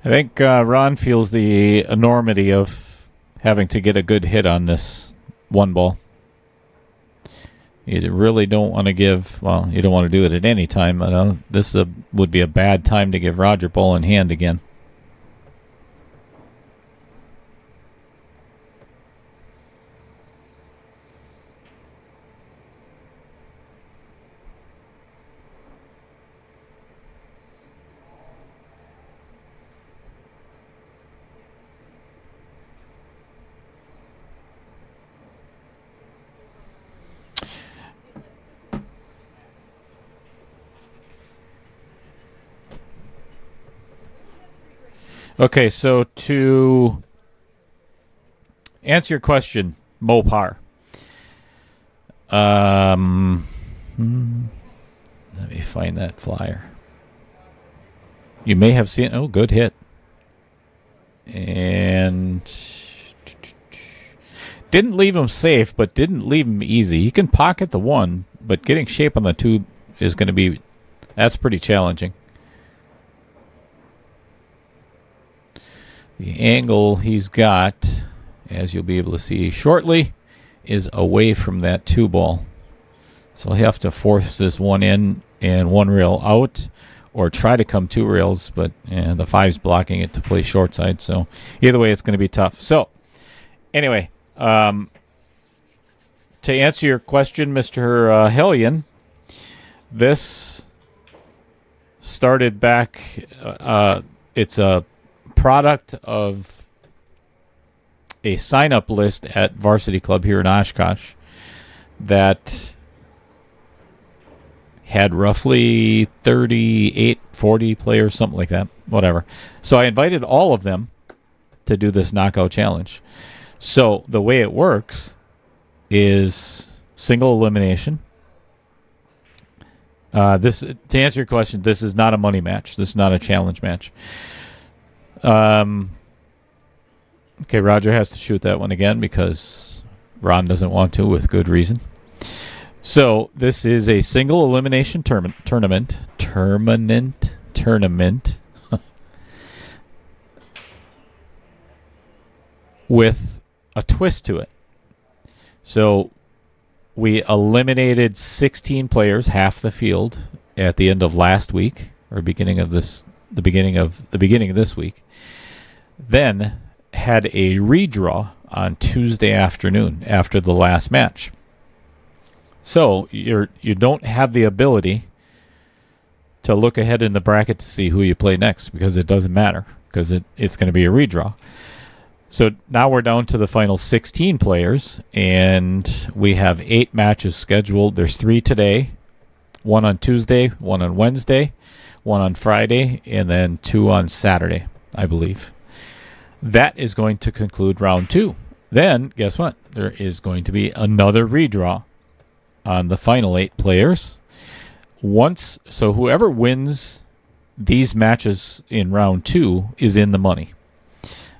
I think Ron feels the enormity of having to get a good hit on this one ball. You really don't want to give, well, you don't want to do it at any time. This would be a bad time to give Rodger ball in hand again. Okay, so to answer your question, Mopar. Let me find that flyer. You may have seen. Oh, good hit. And didn't leave him safe, but didn't leave him easy. He can pocket the one, but getting shape on the two is going to be, that's pretty challenging. The angle he's got, as you'll be able to see shortly, is away from that two ball. So he'll have to force this one in and one rail out, or try to come two rails, but the five's blocking it to play short side. So either way, it's going to be tough. So anyway, to answer your question, Mr. Hellion, this started back, it's a product of a sign-up list at Varsity Club here in Oshkosh that had roughly 38, 40 players, something like that, whatever. So I invited all of them to do this knockout challenge. So the way it works is single elimination. To answer your question, this is not a money match. This is not a challenge match. Okay, Rodger has to shoot that one again because Ron doesn't want to, with good reason. So this is a single elimination tournament with a twist to it. So we eliminated 16 players, half the field, at the end of last week, or beginning of this week. Then had a redraw on Tuesday afternoon after the last match. So you don't have the ability to look ahead in the bracket to see who you play next, because it doesn't matter, because it's going to be a redraw. So now we're down to the final 16 players, and we have 8 matches scheduled. There's 3 today, 1 on Tuesday, 1 on Wednesday, 1 on Friday, and then 2 on Saturday, I believe. That is going to conclude round 2. Then, guess what? There is going to be another redraw on the final 8 players. So whoever wins these matches in round 2 is in the money.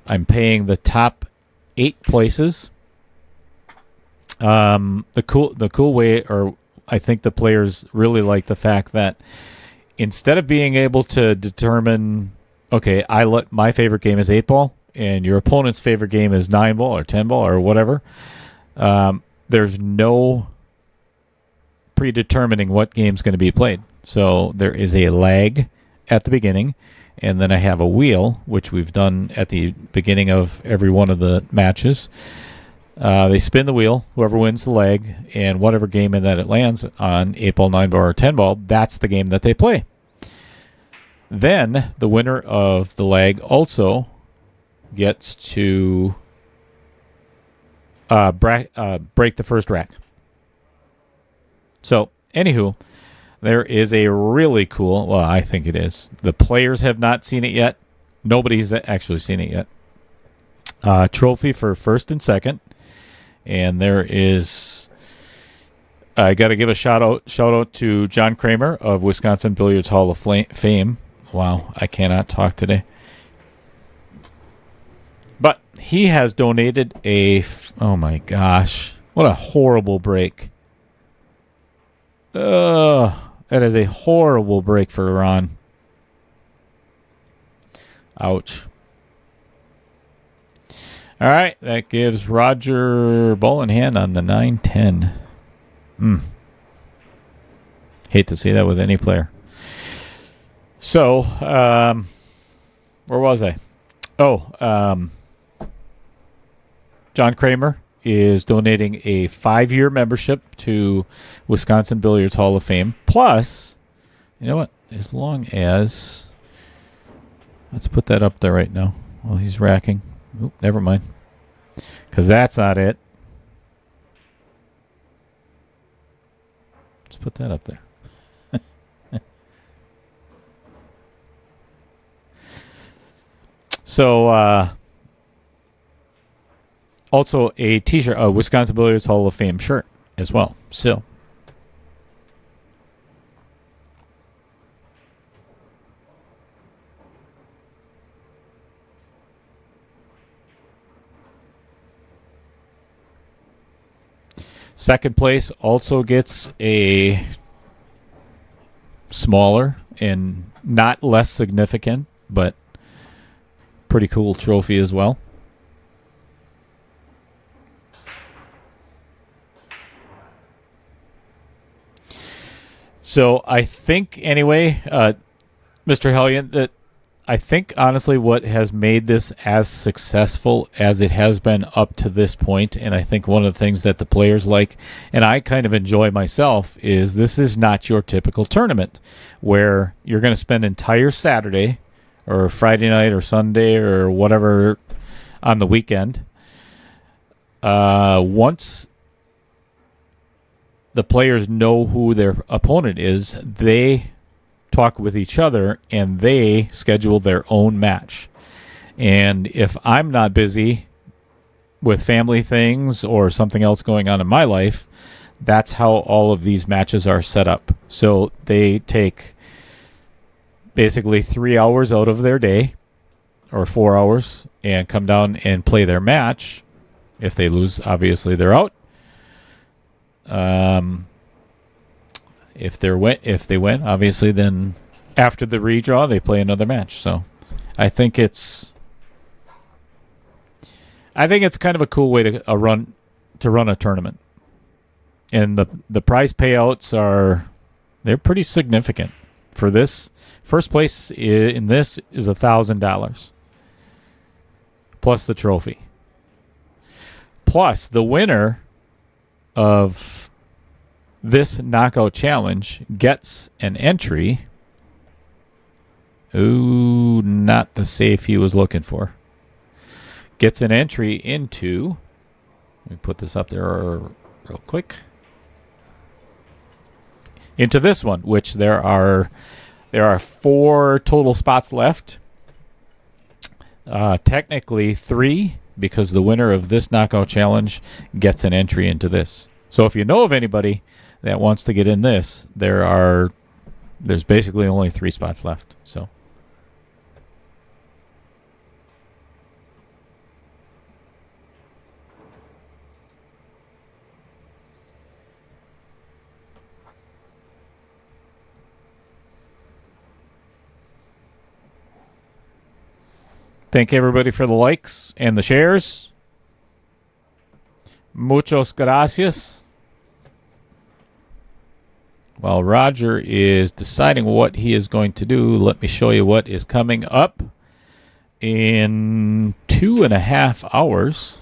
I'm paying the top 8 places. The cool way, or I think the players really like the fact that instead of being able to determine, okay, my favorite game is 8-ball, and your opponent's favorite game is 9-ball or 10-ball or whatever, there's no predetermining what game's going to be played. So there is a lag at the beginning, and then I have a wheel, which we've done at the beginning of every one of the matches. They spin the wheel, whoever wins the leg, and whatever game that it lands on, 8-ball, 9-ball, or 10-ball, that's the game that they play. Then the winner of the leg also gets to break the first rack. So, anywho, there is a really cool, well, I think it is. The players have not seen it yet. Nobody's actually seen it yet. Trophy for first and second. And there is, I got to give a shout out to John Kramer of Wisconsin Billiards Hall of Fame. Wow, I cannot talk today. But he has donated oh my gosh, what a horrible break. That is a horrible break for Ron. Ouch. All right, that gives Rodger ball in hand on the 9-10. Hate to see that with any player. So, where was I? John Kramer is donating a 5-year membership to Wisconsin Billiards Hall of Fame. Plus, you know what? As long as... Let's put that up there right now while he's racking. Oop, never mind. Because that's not it. Let's put that up there. So, also a T-shirt, a Wisconsin Billiards Hall of Fame shirt as well. So, second place also gets a smaller and not less significant, but pretty cool trophy as well. So I think, anyway, Mr. Hellion, that I think, honestly, what has made this as successful as it has been up to this point, and I think one of the things that the players like, and I kind of enjoy myself, is this is not your typical tournament where you're going to spend entire Saturday or Friday night or Sunday or whatever on the weekend. Once the players know who their opponent is, they talk with each other and they schedule their own match. And if I'm not busy with family things or something else going on in my life, that's how all of these matches are set up. So they take basically 3 hours out of their day, or 4 hours, and come down and play their match. If they lose, obviously they're out. If they win, obviously, then after the redraw they play another match. So I think it's kind of a cool way to run a tournament. And the prize payouts they're pretty significant for this. First place in this is $1,000 plus the trophy. Plus the winner of this knockout challenge gets an entry. Ooh, not the safe he was looking for. Gets an entry into, let me put this up there real quick, into this one, which there are 4 total spots left. Technically 3, because the winner of this knockout challenge gets an entry into this. So if you know of anybody that wants to get in this, there's basically only 3 spots left. So thank everybody for the likes and the shares. Muchos gracias. While Rodger is deciding what he is going to do, let me show you what is coming up in 2.5 hours.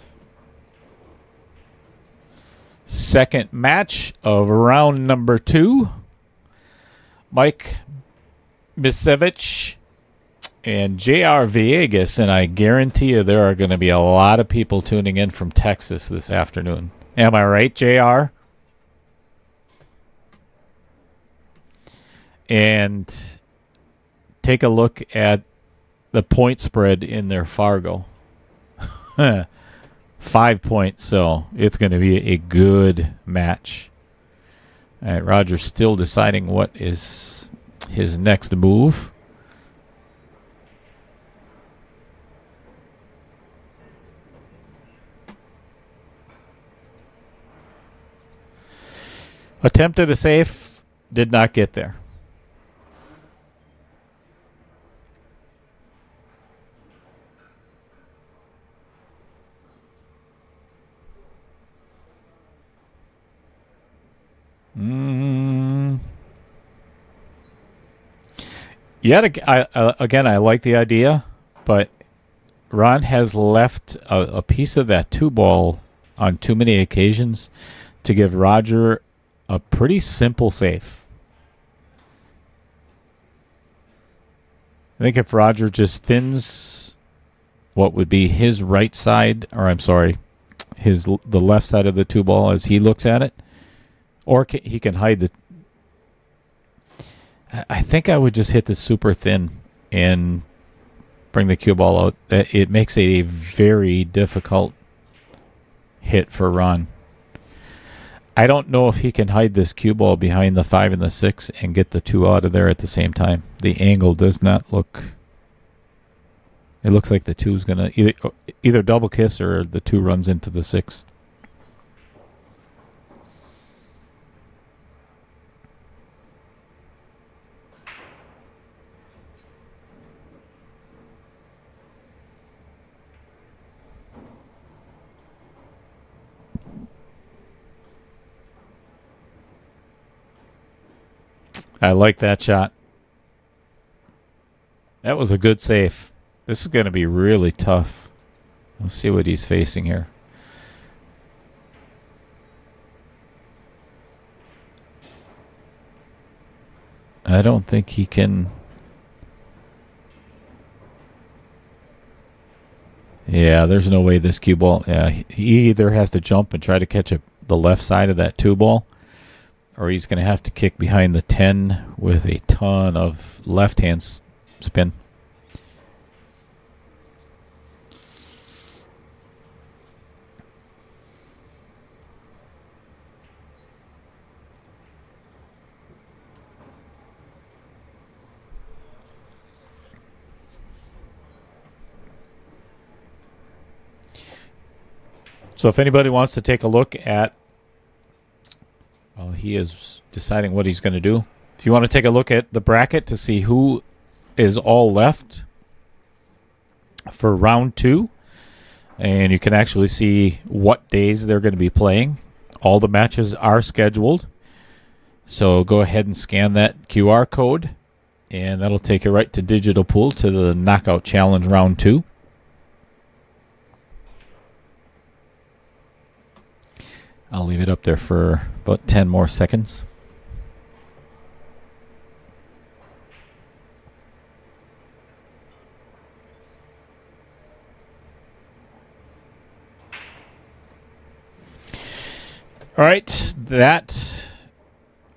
Second match of round number 2. Mike Misevich and J.R. Villegas, and I guarantee you there are going to be a lot of people tuning in from Texas this afternoon. Am I right, J.R.? And take a look at the point spread in their Fargo. 5 points, so it's going to be a good match. All right, Rodger's still deciding what is his next move. Attempted a safe, did not get there. Yet again, I like the idea, but Ron has left a piece of that two ball on too many occasions to give Rodger a pretty simple safe. I think if Rodger just thins what would be his right side, or I'm sorry, the left side of the two ball as he looks at it, or he can hide the. I think I would just hit this super thin and bring the cue ball out. It makes it a very difficult hit for Ron. I don't know if he can hide this cue ball behind the 5 and the 6 and get the 2 out of there at the same time. The angle does not look. It looks like the 2 is going to either double kiss or the 2 runs into the 6. I like that shot. That was a good save. This is going to be really tough. Let's see what he's facing here. I don't think he can. Yeah, there's no way this cue ball. Yeah, he either has to jump and try to catch the left side of that 2 ball, or he's going to have to kick behind the 10 with a ton of left-hand spin. So if anybody wants to take a look at, well, he is deciding what he's going to do. If you want to take a look at the bracket to see who is all left for round 2, and you can actually see what days they're going to be playing. All the matches are scheduled. So go ahead and scan that QR code, and that'll take you right to Digital Pool to the Knockout Challenge round 2. I'll leave it up there for about 10 more seconds. All right, that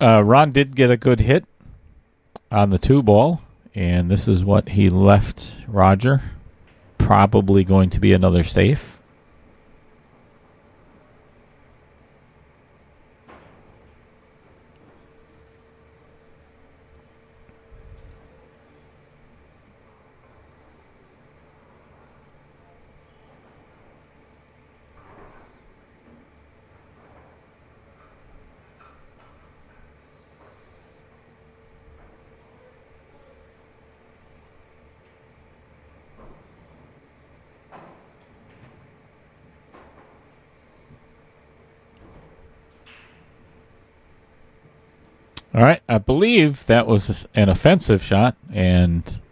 Ron did get a good hit on the 2 ball, and this is what he left Rodger. Probably going to be another safe. All right, I believe that was an offensive shot and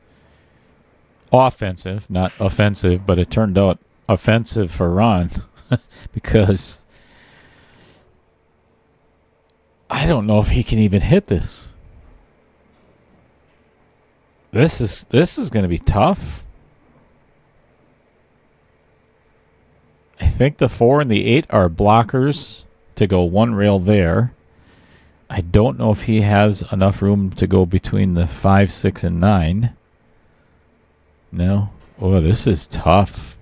offensive, not offensive, but it turned out offensive for Ron because I don't know if he can even hit this. This is going to be tough. I think the 4 and the 8 are blockers to go one rail there. I don't know if he has enough room to go between the 5, 6, and 9. No. Oh, this is tough.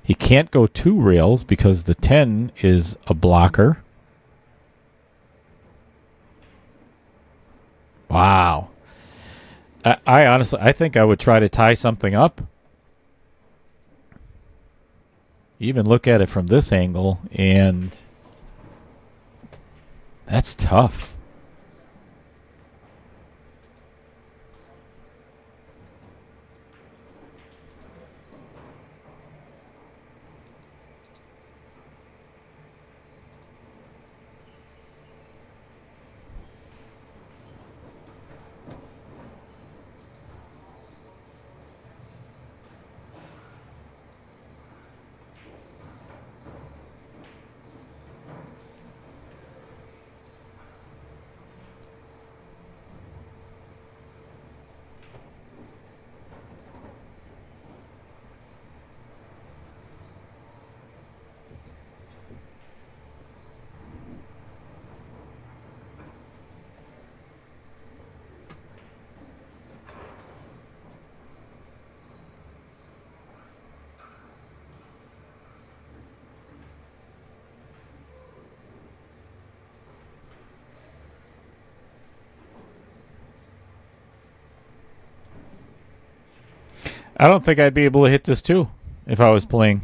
He can't go 2 rails because the 10 is a blocker. Wow. I honestly, I think I would try to tie something up. Even look at it from this angle, and that's tough. I don't think I'd be able to hit this too if I was playing.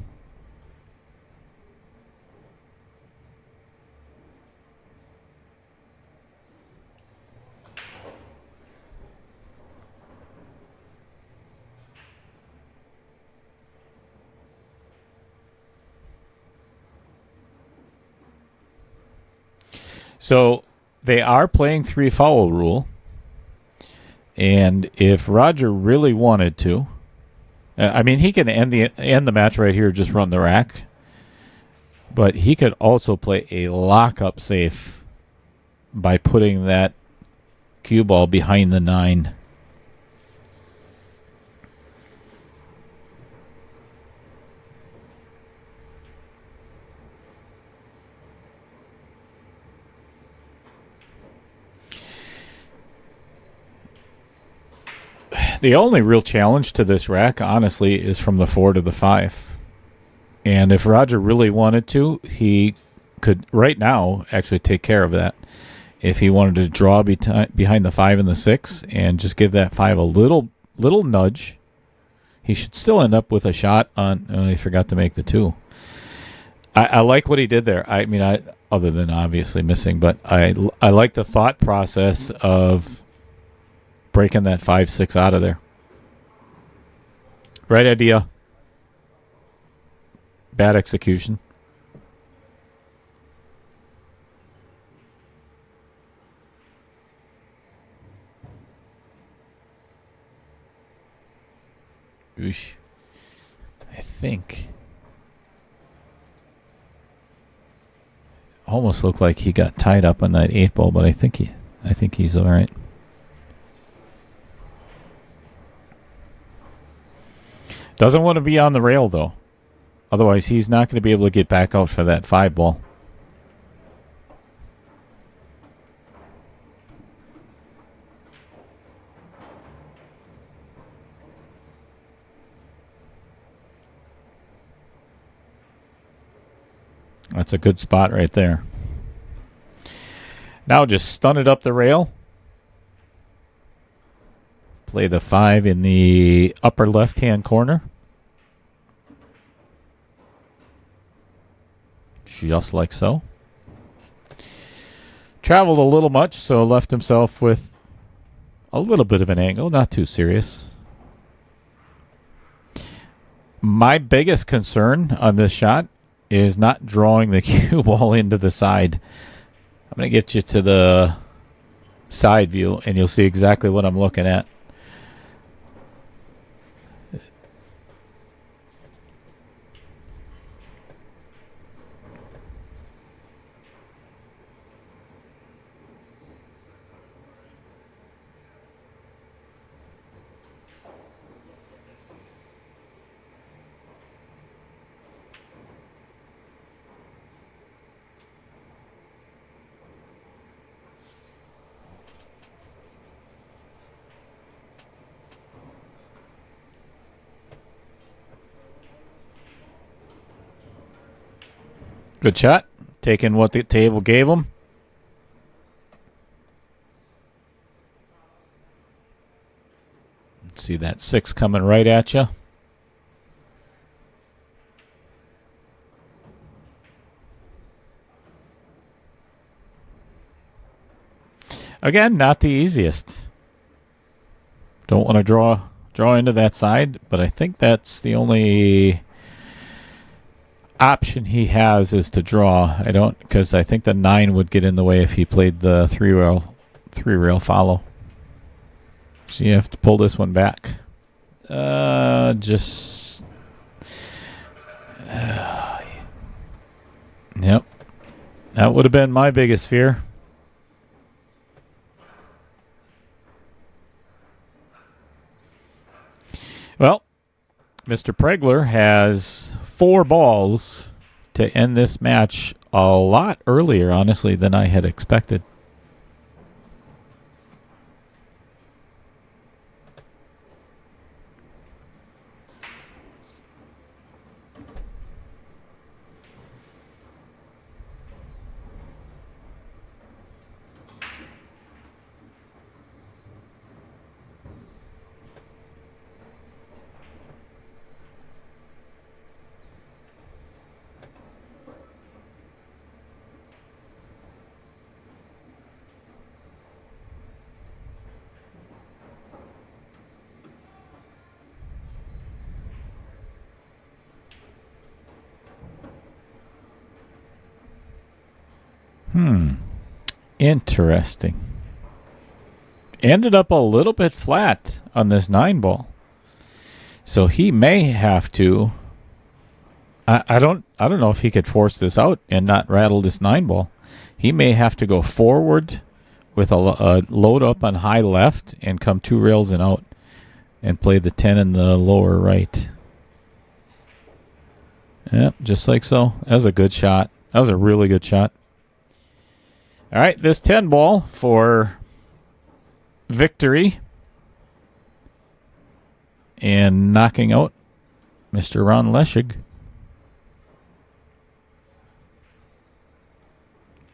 So they are playing 3-foul rule. And if Rodger really wanted to, I mean, he can end the match right here, just run the rack. But he could also play a lockup safe by putting that cue ball behind the 9. The only real challenge to this rack, honestly, is from the 4 to the 5. And if Rodger really wanted to, he could, right now, actually take care of that. If he wanted to draw behind the 5 and the 6 and just give that 5 a little nudge, he should still end up with a shot on... he forgot to make the 2. I like what he did there. I mean, other than obviously missing, but I like the thought process of breaking that 5-6 out of there. Right idea. Bad execution. Oosh. I think almost looked like he got tied up on that 8 ball, but I think he's all right. Doesn't want to be on the rail, though. Otherwise, he's not going to be able to get back out for that 5 ball. That's a good spot right there. Now just stun it up the rail. Play the 5 in the upper left-hand corner. Just like so. Traveled a little much, so left himself with a little bit of an angle. Not too serious. My biggest concern on this shot is not drawing the cue ball into the side. I'm going to get you to the side view, and you'll see exactly what I'm looking at. Good shot. Taking what the table gave him. See that 6 coming right at you. Again, not the easiest. Don't want to draw into that side, but I think that's the only option he has is to draw. I don't, because I think the 9 would get in the way if he played the 3-rail follow. So you have to pull this one back. Yep. That would have been my biggest fear. Well, Mr. Pregler has 4 balls to end this match a lot earlier, honestly, than I had expected. Interesting. Ended up a little bit flat on this 9 ball. So he may have to. I don't know if he could force this out and not rattle this 9 ball. He may have to go forward with a load up on high left and come 2 rails and out and play the 10 in the lower right. Yep, just like so. That was a good shot. That was a really good shot. All right, this 10 ball for victory and knocking out Mr. Ron Leschig.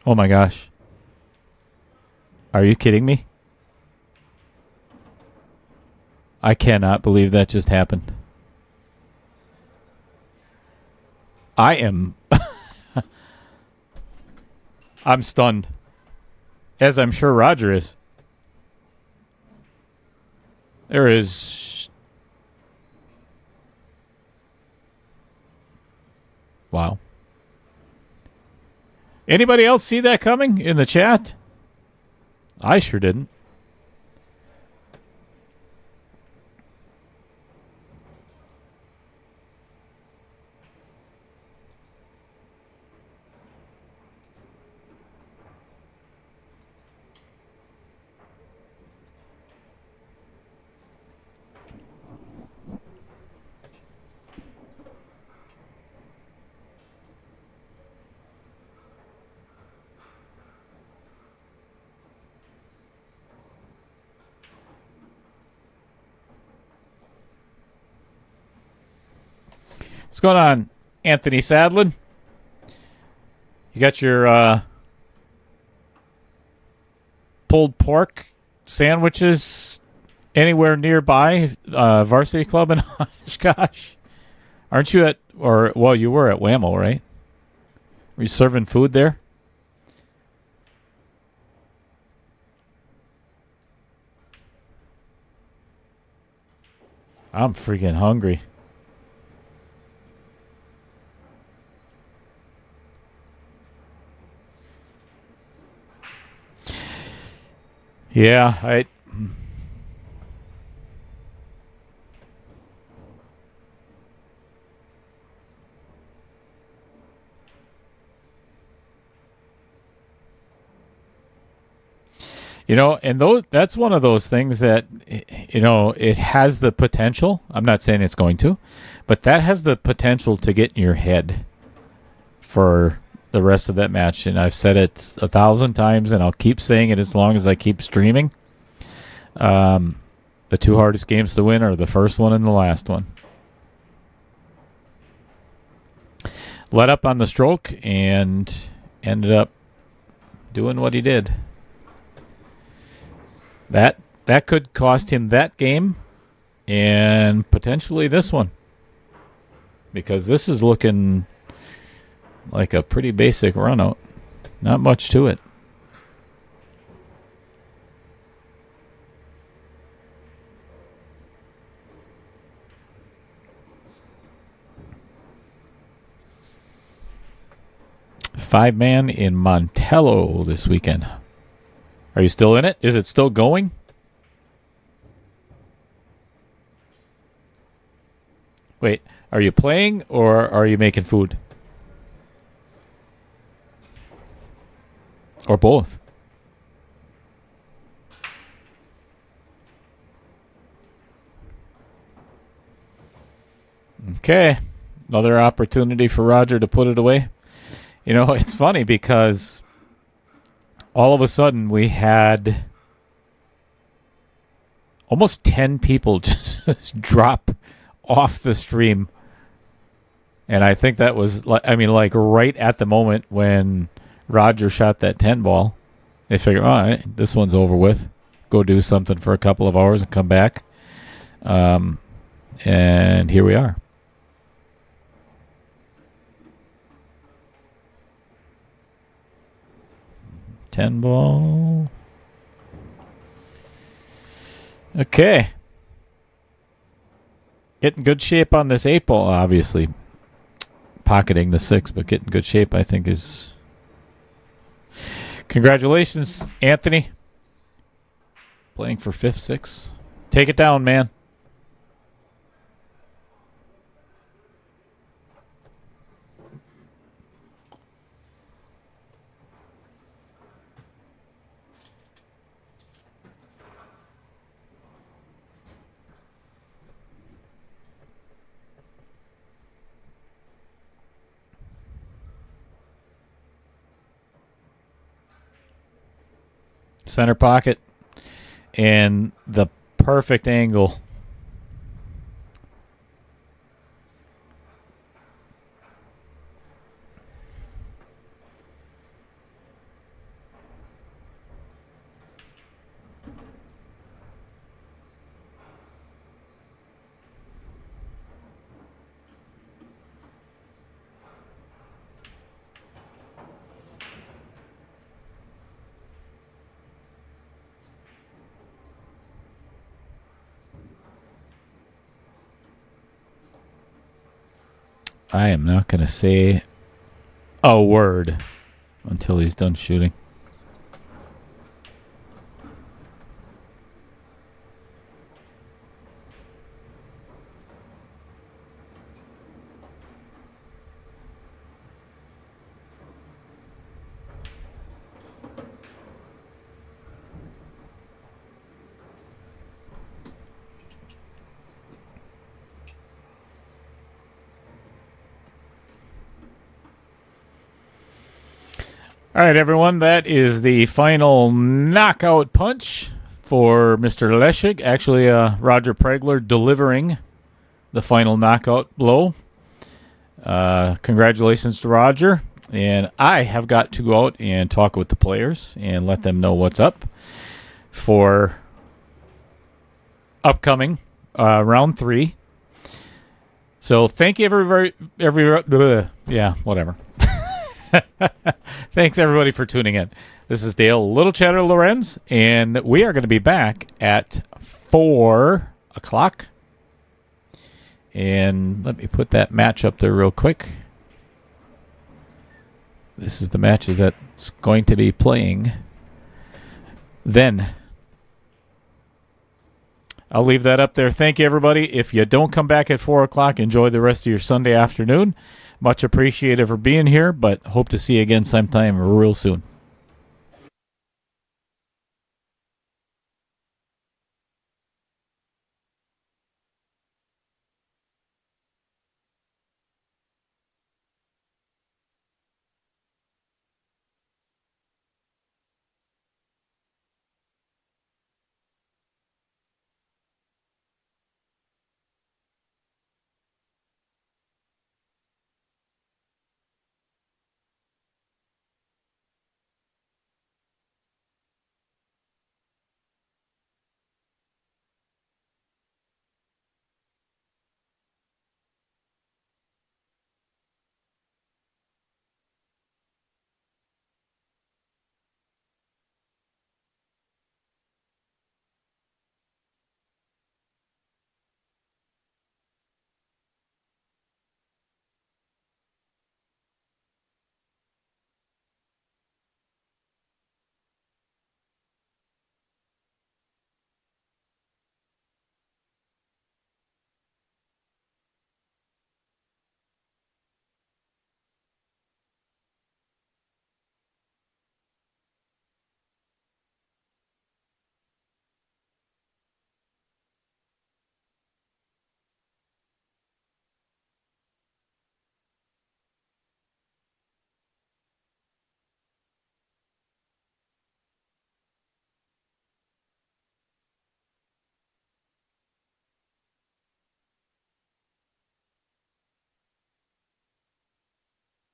Oh my gosh. Are you kidding me? I cannot believe that just happened. I am I'm stunned. As I'm sure Rodger is. There is... Wow. Anybody else see that coming in the chat? I sure didn't. What's going on, Anthony Sadlin? You got your pulled pork sandwiches anywhere nearby Varsity Club in Oshkosh? Aren't you at, or, well, you were at Whammo, right? Were you serving food there? I'm freaking hungry. Yeah, you know, and that's one of those things that, you know, it has the potential. I'm not saying it's going to, but that has the potential to get in your head for the rest of that match. And I've said it 1,000 times, and I'll keep saying it as long as I keep streaming. The 2 hardest games to win are the first one and the last one. Let up on the stroke and ended up doing what he did. That could cost him that game and potentially this one, because this is looking like a pretty basic run out. Not much to it. Five-man in Montello this weekend. Are you still in it? Is it still going? Wait, are you playing or are you making food? Or both? Okay. Another opportunity for Rodger to put it away. You know, it's funny because all of a sudden we had almost 10 people just drop off the stream. And I think that was, I mean, like right at the moment when Rodger shot that 10 ball, they figured, all right, this one's over with. Go do something for a couple of hours and come back. And here we are. Ten ball. Okay. Getting good shape on this 8 ball, obviously. Pocketing the 6, but getting good shape, I think, is Congratulations, Anthony. Playing for 5th, 6th. Take it down, man. Center pocket and the perfect angle. I am not going to say a word until he's done shooting. All right, everyone, that is the final knockout punch for Mr. Leschig. Actually, Rodger Pregler delivering the final knockout blow. Congratulations to Rodger. And I have got to go out and talk with the players and let them know what's up for upcoming round 3. So thank you, everybody. Yeah, whatever. Thanks, everybody, for tuning in. This is Dale Little Chatter Lorenz, and we are going to be back at 4 o'clock. And let me put that match up there real quick. This is the match that's going to be playing then. I'll leave that up there. Thank you, everybody. If you don't come back at 4 o'clock, enjoy the rest of your Sunday afternoon. Much appreciated for being here, but hope to see you again sometime real soon.